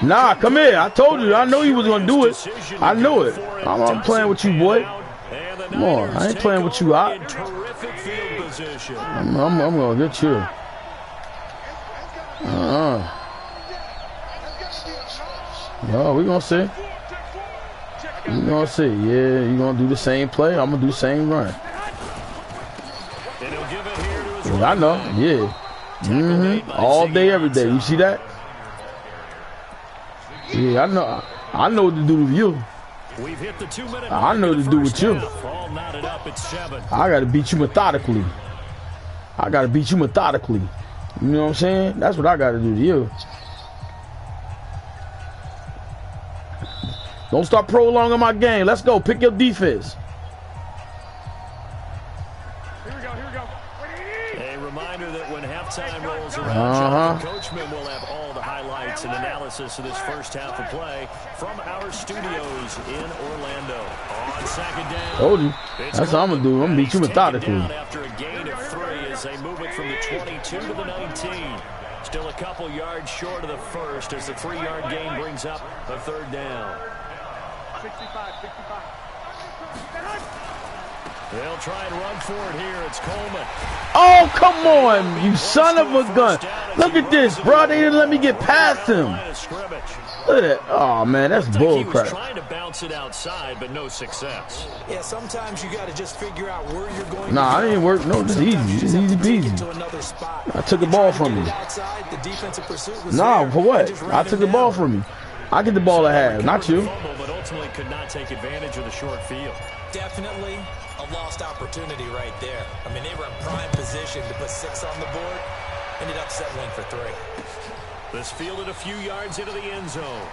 Nah, come here. I told you. I know you was going to do it. I know it. I'm playing with you, boy. Come on. I ain't playing with you out. I'm going to get you. No, we're going to see. We're going to see. Yeah, you're going to do the same play. I'm going to do the same run. Yeah, I know. Yeah. All day, every day. You see that? Yeah, I know what to do with you. We've hit the 2-minute I know what to do with you. All knotted up at 7. I gotta beat you methodically. I gotta beat you methodically. You know what I'm saying? That's what I gotta do to you. Don't start prolonging my game. Let's go. Pick your defense. Here we go. A reminder that when halftime rolls around, Coachman will have all the highlights and analysis of this first half of play from our studios in Orlando. On second down. Told you. That's what I'm gonna do. I'm gonna beat you methodically. After a gain of 3 as they move it from the 22 to the 19. Still a couple yards short of the first as the 3-yard gain brings up a 3rd down. 65. They'll try and run for it here. It's Coleman. Oh, come on, you son of a gun. Look at this, bro. They didn't let me get past him. Look at that. Oh, man, that's bull He was crap. trying to bounce it outside, but no success. Yeah, sometimes you got to just figure out where you're going. Nah, I didn't work. No, this is easy. It's easy peasy. I took the ball from you. Nah, for what? I took the ball from you. I get the ball at half, not you. But ultimately could not take advantage of the short field. Definitely a lost opportunity right there. I mean, they were in prime position to put 6 on the board. Ended up settling for 3. This fielded a few yards into the end zone.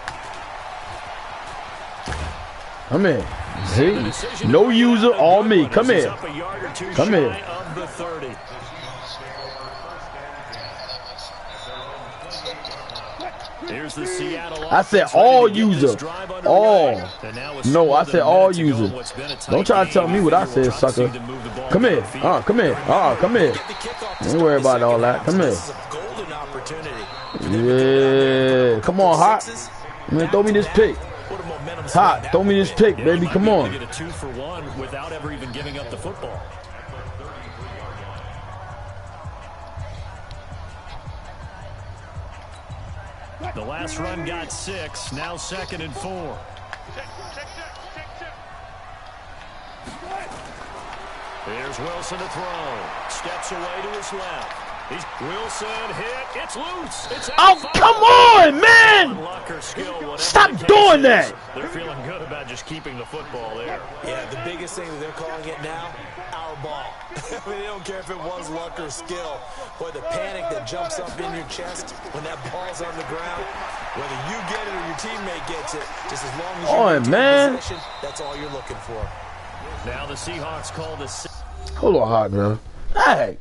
Come here. See? No user, all me. Come here. Come here. Of the 30. Here's the Seattle. I said all user. All. No, I said all user. Don't try to tell me what I said, sucker. Come here. Come here. Come here. Don't worry about all that. Come here. Yeah. Come on, Hot. Man, throw me this pick. Hot. Throw me this pick, baby. Come on. Get a 2-for-1 without ever even giving up the football. The last run got 6. Now 2nd and 4. Here's Wilson to throw. Steps away to his left. Wilson hit. It's loose. It's out. Oh, come on, man. Stop doing that. They're feeling good about just keeping the football there. Yeah, the biggest thing that they're calling it now, our ball. I mean, they don't care if it was luck or skill. Boy, the panic that jumps up in your chest when that ball's on the ground, whether you get it or your teammate gets it, just as long as you maintain possession, that's all you're looking for. Now the Seahawks call this. Hold on, Hot, bro. Hey.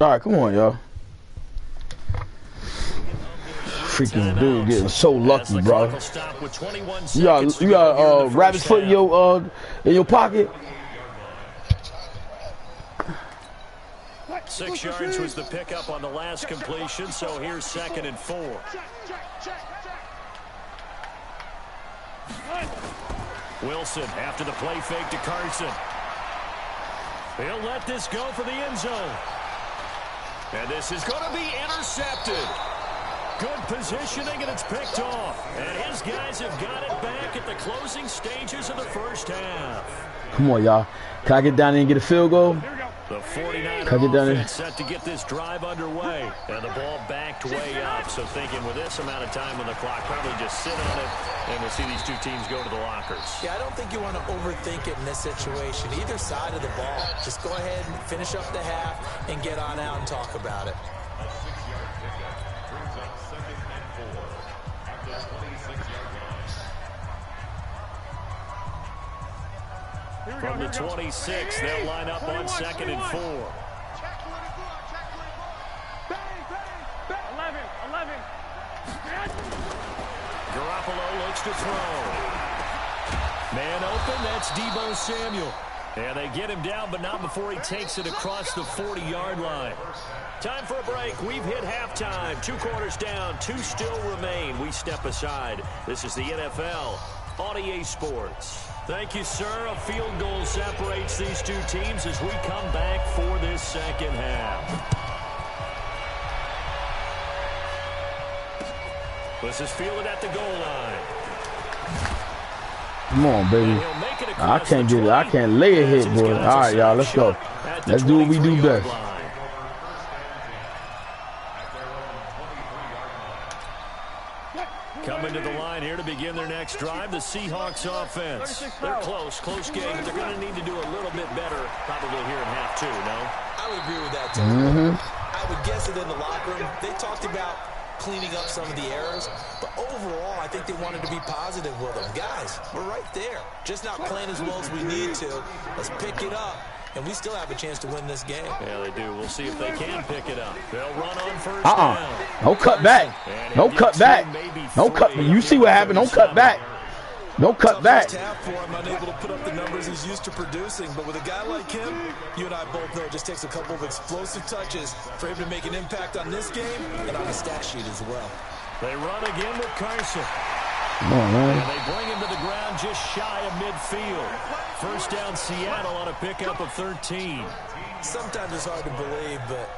All right, come on, y'all. Freaking dude getting so lucky, bro. You got rabbit's foot in your pocket. 6 yards was the pickup on the last completion, so here's 2nd and 4. Wilson after the play fake to Carson. He'll let this go for the end zone. And this is going to be intercepted. Good positioning, and it's picked off. And his guys have got it back at the closing stages of the first half. Come on, y'all. Can I get down there and get a field goal? The 49er offense set to get this drive underway. And the ball backed way up. So thinking with this amount of time on the clock, probably just sit on it, and we'll see these two teams go to the lockers. Yeah, I don't think you want to overthink it in this situation. Either side of the ball. Just go ahead and finish up the half and get on out and talk about it. From the 26, they'll line up on 2nd and 4. 11. Garoppolo looks to throw. Man open, that's Deebo Samuel. And they get him down, but not before he takes it across the 40-yard line. Time for a break. We've hit halftime. 2 quarters down, 2 still remain. We step aside. This is the NFL on EA Sports. Thank you, sir. A field goal separates these two teams as we come back for this second half. This is fielded at the goal line. Come on, baby. I can't get it. I can't lay a hit, boy. All right, y'all. Let's go. Let's do what we do best. Coming to the line here to begin their next drive, the Seahawks offense. They're close game, but they're going to need to do a little bit better probably here in half two, no? I would agree with that, too. I would guess that in the locker room, they talked about cleaning up some of the errors, but overall, I think they wanted to be positive with them. Guys, we're right there. Just not playing as well as we need to. Let's pick it up, and we still have a chance to win this game. Yeah, they do. We'll see if they can pick it up. They'll run on first down. Don't cut back. Don't cut back. Don't cut. You see what happened. Don't cut back. Don't cut back. First half for him, unable to put up the numbers he's used to producing, but with a guy like him, you and I both know it just takes a couple of explosive touches for him to make an impact on this game and on the stat sheet as well. They run again with Carson. Come on, man. And they bring him to the ground just shy of midfield. First down Seattle on a pickup of 13. Sometimes it's hard to believe, but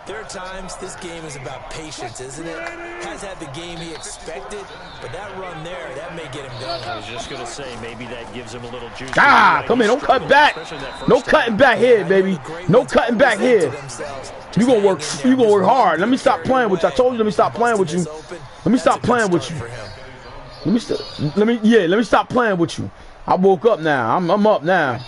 there are times this game is about patience, isn't it? Has had the game he expected, but that run there, that may get him going. I was just going to say, maybe that gives him a little juice. Come here, don't cut back. No cutting back here, baby. No cutting back here. You gonna work hard. Let me stop playing with you. I told you let me stop playing with you. Let me stop playing with you. Let me stop playing with you. I woke up now. I'm up now.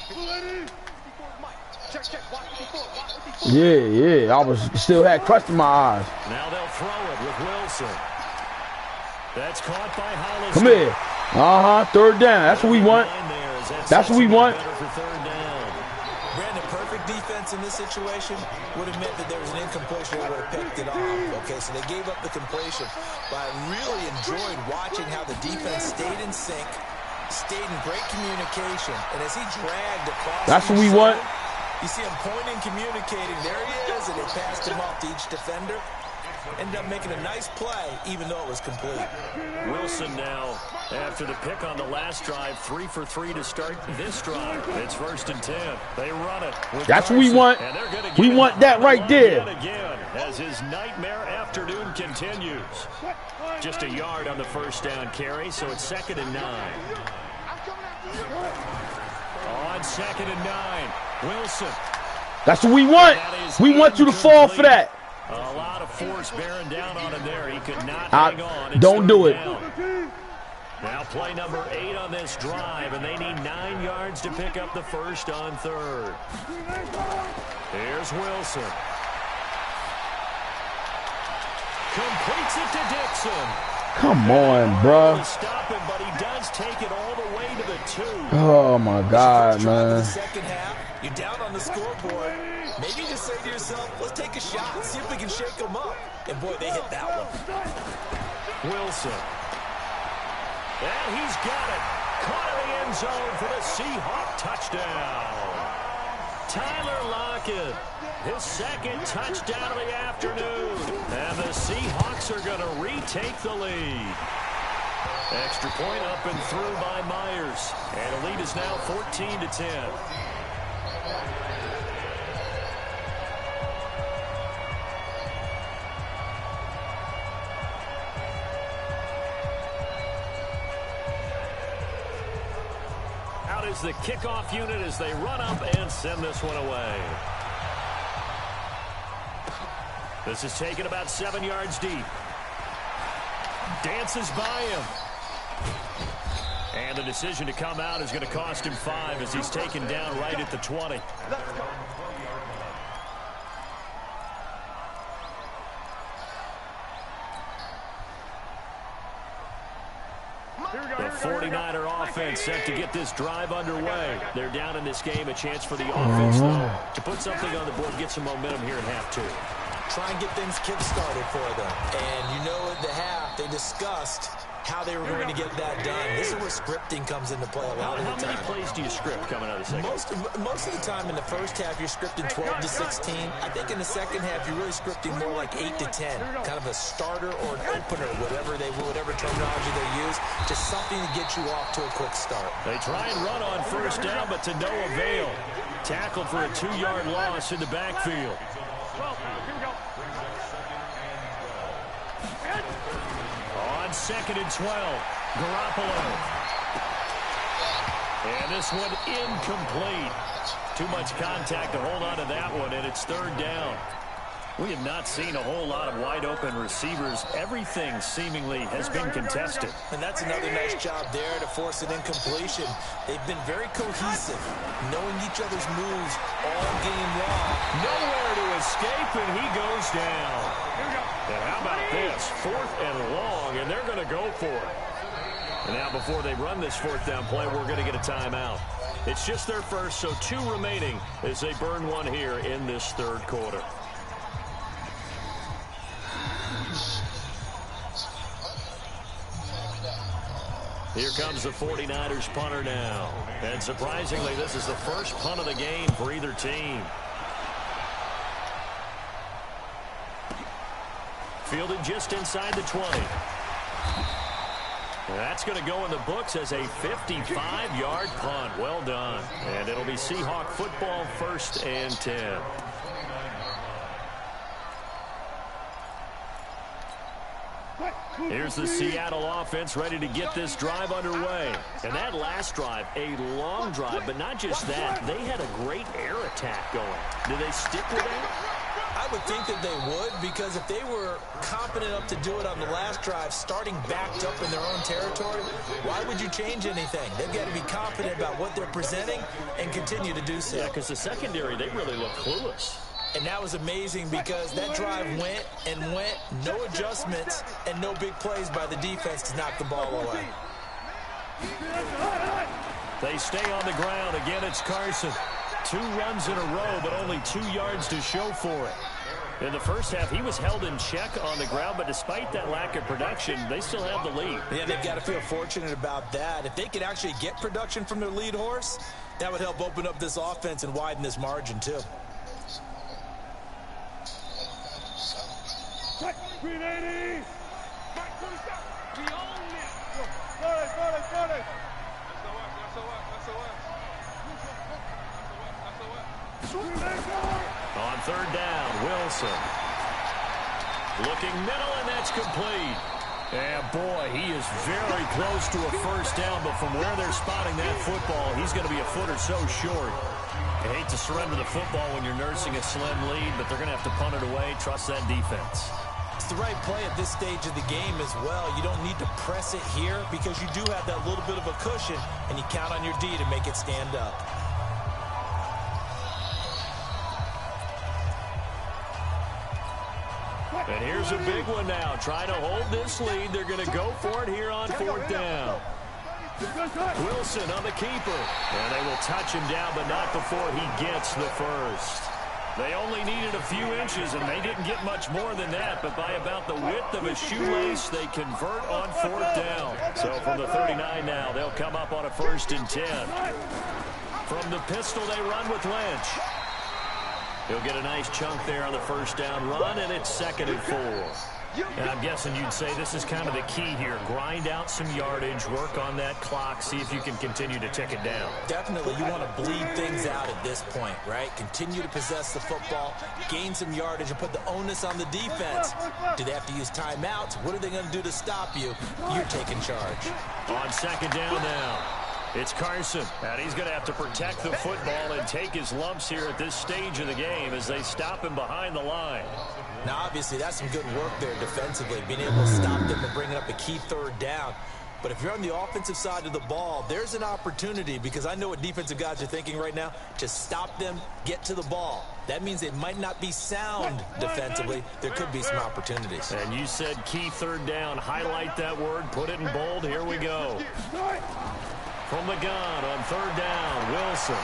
Yeah. I was still had crust in my eyes. Now they'll throw it with Wilson. That's caught by Hollis. Come here. Third down. That's what we want. That's what we want. Brandon, perfect defense in this situation would have meant that there was an incompletion that would have picked it off. Okay, so they gave up the completion. But I really enjoyed watching how the defense stayed in sync, stayed in great communication, and as he dragged across. That's what we want. You see him pointing, communicating. There he is, and they passed him off to each defender. Ended up making a nice play, even though it was complete. Wilson now, after the pick on the last drive, 3 for 3 to start this drive. It's 1st and 10. They run it. That's what we want. We want that right there. Again, as his nightmare afternoon continues. Just a yard on the first down carry, so it's 2nd and 9. On 2nd and 9. Wilson. That's what we want. We want you to fall for that. A lot of force bearing down on him there. He could not hang on. Don't do it. Now play number 8 on this drive, and they need 9 yards to pick up the first on 3rd. Here's Wilson. Completes it to Dixon. Come on, bro. Stop him, but he does take it all the way to the 2. Oh my God, man. Second half, you're down on the scoreboard. Maybe just say to yourself, let's take a shot, see if we can shake them up. And boy, they hit that one. Wilson. And he's got it. Caught in the end zone for the Seahawk touchdown. Tyler Lockett, his 2nd touchdown of the afternoon. And the Seahawks are going to retake the lead. Extra point up and through by Myers. And the lead is now 14-10. Out is the kickoff unit as they run up and send this one away. This is taken about 7 yards deep. Dances by him. And the decision to come out is going to cost him 5 as he's taken down right at the 20. The 49er offense set to get this drive underway. They're down in this game. A chance for the offense, though, to put something on the board, get some momentum here in half 2. Try and get things kick-started for them. And you know at the half, they discussed how they were going to get that done. This is where scripting comes into play a lot of the time. How many plays do you script coming out of the second? Most of the time in the first half, you're scripting 12 to 16. I think in the second half, you're really scripting more like 8 to 10. Kind of a starter or an opener, whatever terminology they use. Just something to get you off to a quick start. They try and run on first down, but to no avail. Tackled for a 2-yard loss in the backfield. On 2nd and 12, Garoppolo. And this one incomplete. Too much contact to hold on to that one, and it's 3rd down. We have not seen a whole lot of wide-open receivers. Everything seemingly has been contested. And that's another nice job there to force an incompletion. They've been very cohesive, knowing each other's moves all game long. Nowhere to escape, and he goes down. And how about this? 4th and long, and they're going to go for it. And now before they run this 4th down play, we're going to get a timeout. It's just their first, so 2 remaining as they burn one here in this 3rd quarter. Here comes the 49ers punter now. And surprisingly, this is the first punt of the game for either team. Fielded just inside the 20. That's going to go in the books as a 55-yard punt. Well done. And it'll be Seahawk football, 1st and 10. Here's the Seattle offense ready to get this drive underway. And that last drive, a long drive, but not just that. They had a great air attack going. Do they stick with that? I would think that they would, because if they were confident enough to do it on the last drive, starting backed up in their own territory, why would you change anything? They've got to be confident about what they're presenting and continue to do so. Yeah, because the secondary, they really look clueless. And that was amazing because that drive went and went, no adjustments, and no big plays by the defense to knock the ball away. They stay on the ground. Again, it's Carson. 2 runs in a row, but only 2 yards to show for it. In the first half, he was held in check on the ground, but despite that lack of production, they still have the lead. Yeah, they've got to feel fortunate about that. If they could actually get production from their lead horse, that would help open up this offense and widen this margin, too. Green 80! We own it! On 3rd down, Wilson. Looking middle, and that's complete. And boy, he is very close to a first down, but from where they're spotting that football, he's going to be a foot or so short. You hate to surrender the football when you're nursing a slim lead, but they're going to have to punt it away. Trust that defense. It's the right play at this stage of the game as well. You don't need to press it here because you do have that little bit of a cushion, and you count on your D to make it stand up. And here's a big one now. Trying to hold this lead. They're going to go for it here on 4th down. Wilson on the keeper. And they will touch him down, but not before he gets the first. They only needed a few inches, and they didn't get much more than that. But by about the width of a shoelace, they convert on 4th down. So from the 39 now, they'll come up on a 1st and 10. From the pistol, they run with Lynch. He'll get a nice chunk there on the 1st down run, and it's 2nd and 4. And I'm guessing you'd say this is kind of the key here. Grind out some yardage, work on that clock, see if you can continue to tick it down. Definitely, you want to bleed things out at this point, right? Continue to possess the football, gain some yardage, and put the onus on the defense. Do they have to use timeouts? What are they going to do to stop you? You're taking charge. On 2nd down now, it's Carson, and he's going to have to protect the football and take his lumps here at this stage of the game as they stop him behind the line. Now, obviously, that's some good work there defensively, being able to stop them and bringing up a key 3rd down. But if you're on the offensive side of the ball, there's an opportunity, because I know what defensive guys are thinking right now, to stop them, get to the ball. That means they might not be sound defensively. There could be some opportunities. And you said key 3rd down. Highlight that word, put it in bold. Here we go. From the gun on 3rd down, Wilson.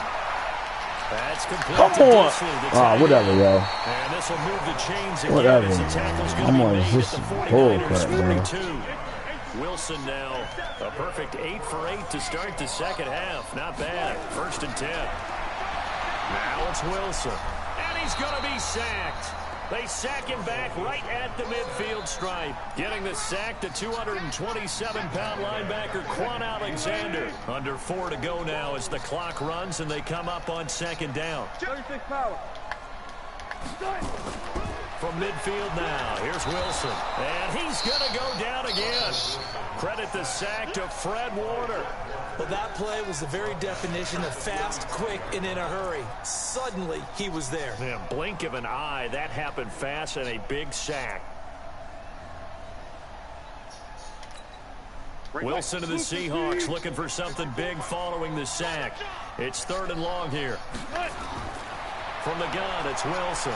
That's complete. Come on. Whatever, yo. And this will move the chains again. Whatever. As the tackle's going to I'm be on made this at the bull 49ers crap, 42. Wilson now a perfect 8 for 8 to start the second half. Not bad. 1st and 10. Now it's Wilson. And he's going to be sacked. They sack him back right at the midfield stripe. Getting the sack, the 227-pound linebacker, Quan Alexander. Under 4 to go now as the clock runs and they come up on 2nd down. 36 power. From midfield now, here's Wilson. And he's going to go down again. Credit the sack to Fred Warner. Well, that play was the very definition of fast, quick, and in a hurry. Suddenly, he was there. Yeah, blink of an eye, that happened fast and a big sack. Wilson to the Seahawks looking for something big following the sack. It's 3rd and long here. From the gun, it's Wilson.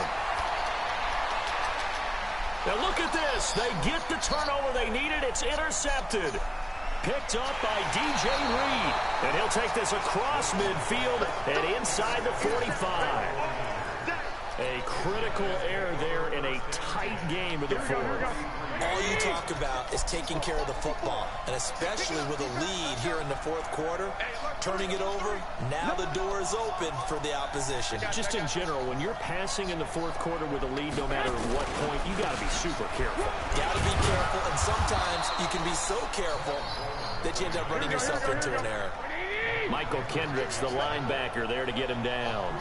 Now look at this. They get the turnover they needed. It's intercepted. Picked up by DJ Reed. And he'll take this across midfield and inside the 45. A critical error there in a tight game of the 4th. All you talk about is taking care of the football, and especially with a lead here in the 4th quarter, turning it over, now the door is open for the opposition. Just in general, when you're passing in the 4th quarter with a lead, no matter what point, you got to be super careful. Got to be careful, and sometimes you can be so careful that you end up running yourself into an error. Michael Kendricks, the linebacker, there to get him down.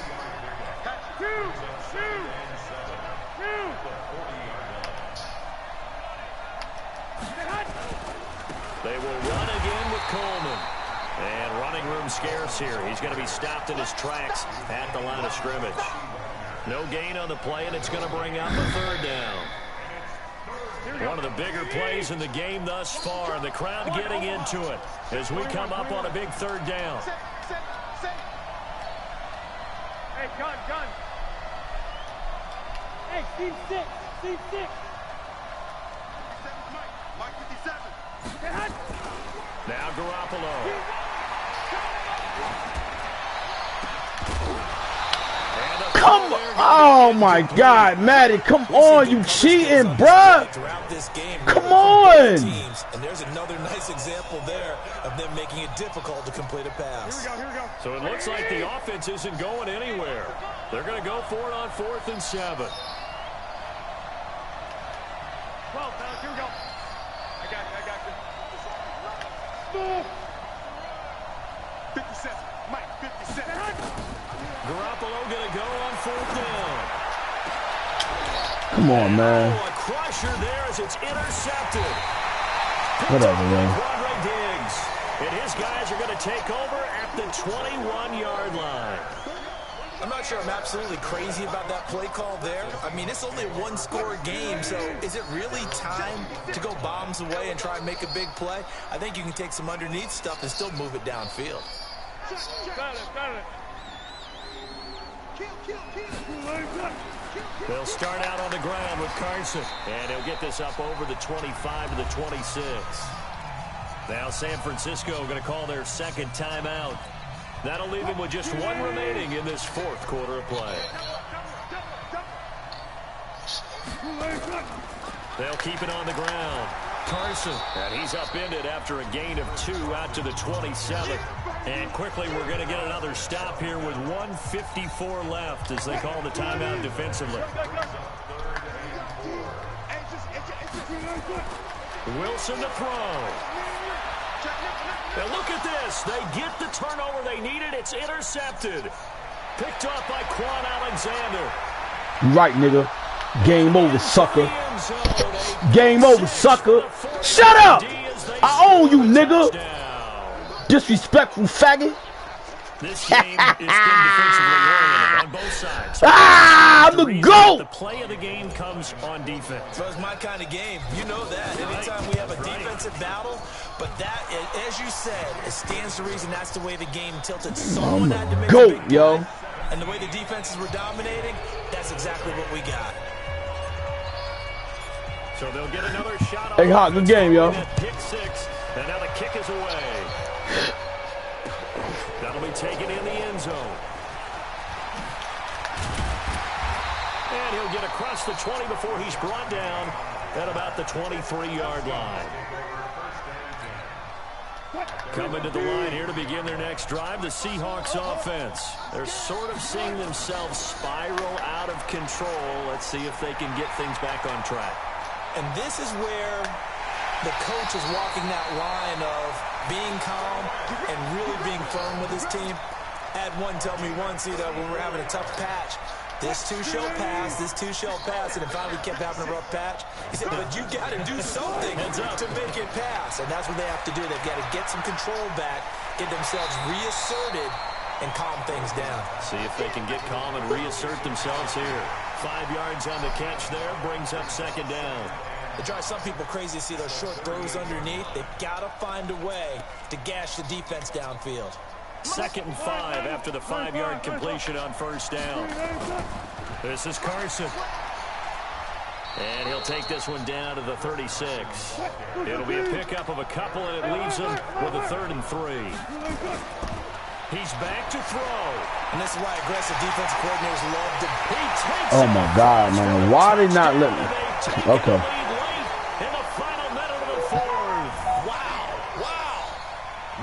They will run again with Coleman. And running room scarce here. He's going to be stopped in his tracks at the line of scrimmage. No gain on the play, and it's going to bring up a 3rd down. One of the bigger plays in the game thus far, and the crowd getting into it as we come up on a big 3rd down. Hey, gun. Hey, Steve 6. Mike 57. Now Garoppolo. Come on. Oh, my God, Matty. Come on. You cheating, bruh. Come on. And there's another nice example there of them making it difficult to complete a pass. Here we go. So it looks like the offense isn't going anywhere. They're going to go for it on 4th and 7. 12, Alex, here we go. I got you. 57. Mike, 57. Garoppolo going to go on 4th down. Come on, man. Oh, a crusher there as it's intercepted. Whatever, man. Quadre Diggs. And his guys are going to take over at the 21-yard line. I'm not sure I'm absolutely crazy about that play call there. I mean, it's only a 1-score game, so is it really time to go bombs away and try and make a big play? I think you can take some underneath stuff and still move it downfield. Got it. They'll start out on the ground with Carson. And he'll get this up over the 25 to the 26. Now San Francisco going to call their 2nd timeout. That'll leave them with just 1 remaining in this 4th quarter of play. They'll keep it on the ground. Carson, and he's upended after a gain of 2 out to the 27. And quickly we're going to get another stop here with 1:54 left as they call the timeout defensively. Wilson to throw. Now look at this. They get the turnover they needed. It's intercepted. Picked up by Quan Alexander. Right, nigga. Game over, sucker. Game over, sucker. Shut up! I own you, nigga. Disrespectful faggot. This game is been defensively oriented on both sides. I'm the GOAT! The play of the game comes on defense. So it's my kind of game. You know that. Anytime we have a defensive battle, but that, as you said, it stands to reason that's the way the game tilted. Someone had to make a big play, yo. And the way the defenses were dominating, that's exactly what we got. So they'll get another shot. Hey, Hawk, good game, yo. Pick 6, and now the kick is away. That'll be taken in the end zone. And he'll get across the 20 before he's brought down at about the 23-yard line. Coming to the line here to begin their next drive, the Seahawks offense. They're sort of seeing themselves spiral out of control. Let's see if they can get things back on track. And this is where the coach is walking that line of being calm and really being firm with his team. I had one tell me once, when we were having a tough patch, this too shall pass, this too shall pass, and finally we kept having a rough patch. He said, but you got to do something to make it pass, and that's what they have to do. They've got to get some control back, get themselves reasserted, and calm things down. See if they can get calm and reassert themselves here. 5 yards on the catch there, brings up second down. It drives some people crazy to see those short throws underneath. They've got to find a way to gash the defense downfield. 2nd and 5 after the 5-yard completion on first down. This is Carson. And he'll take this one down to the 36. It'll be a pickup of a couple, and it leaves him with a 3rd and 3. He's back to throw. And this is why aggressive defensive coordinators love to... Oh, my God, man. Why they not let me? Okay. In the final minute of the 4th.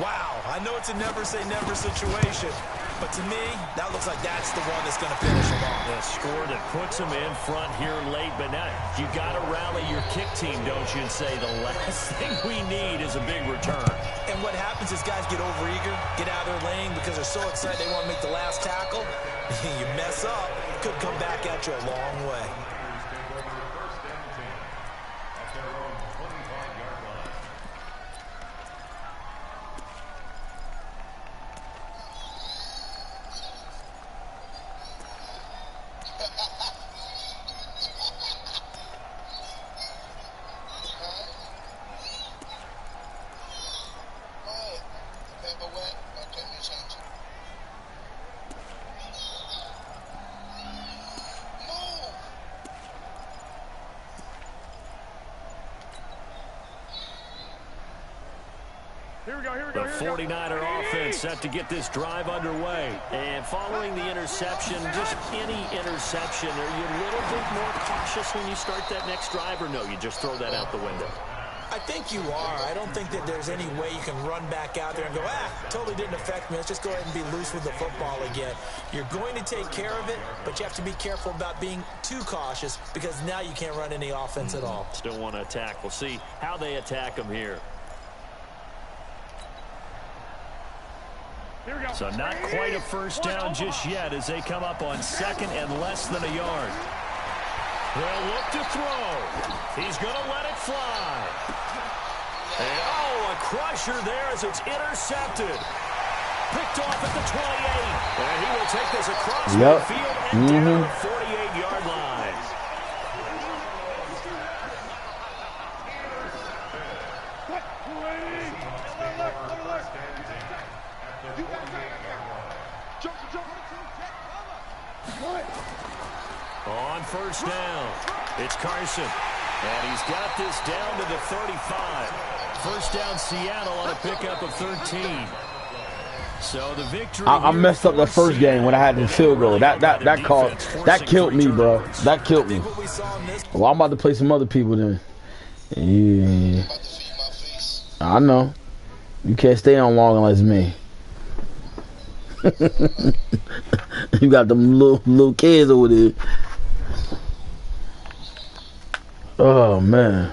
Wow. I know it's a never-say-never situation, but to me, that looks like that's the one that's going to finish them off. A score that puts them in front here late, but now you got to rally your kick team, don't you, and say the last thing we need is a big return. And what happens is guys get overeager, get out of their lane because they're so excited they want to make the last tackle. You mess up, could come back at you a long way. The 49er offense set to get this drive underway. And following the interception, just any interception, are you a little bit more cautious when you start that next drive, or no, you just throw that out the window? I think you are. I don't think that there's any way you can run back out there and go, totally didn't affect me. Let's just go ahead and be loose with the football again. You're going to take care of it, but you have to be careful about being too cautious because now you can't run any offense at all. Still want to attack. We'll see how they attack them here. So not quite a first down just yet as they come up on 2nd and less than a yard. They'll look to throw. He's going to let it fly. And, a crusher there as it's intercepted. Picked off at the 28. And he will take this across the field and down to the 48-yard line. On first down, it's Carson. And he's got this down to the 35. First down, Seattle on a pickup of 13. So the victory. I messed up the first game when I had the field goal. That killed me, bro. That killed me. Well, I'm about to play some other people then. Yeah. I know. You can't stay on long as me. You got them little kids over there. Oh man.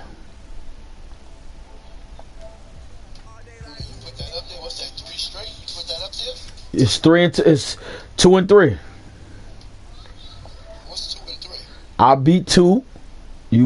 Put that up there. What's that? 3 straight? You put that up there? It's 2 and 3. What's 2 and 3? I beat 2.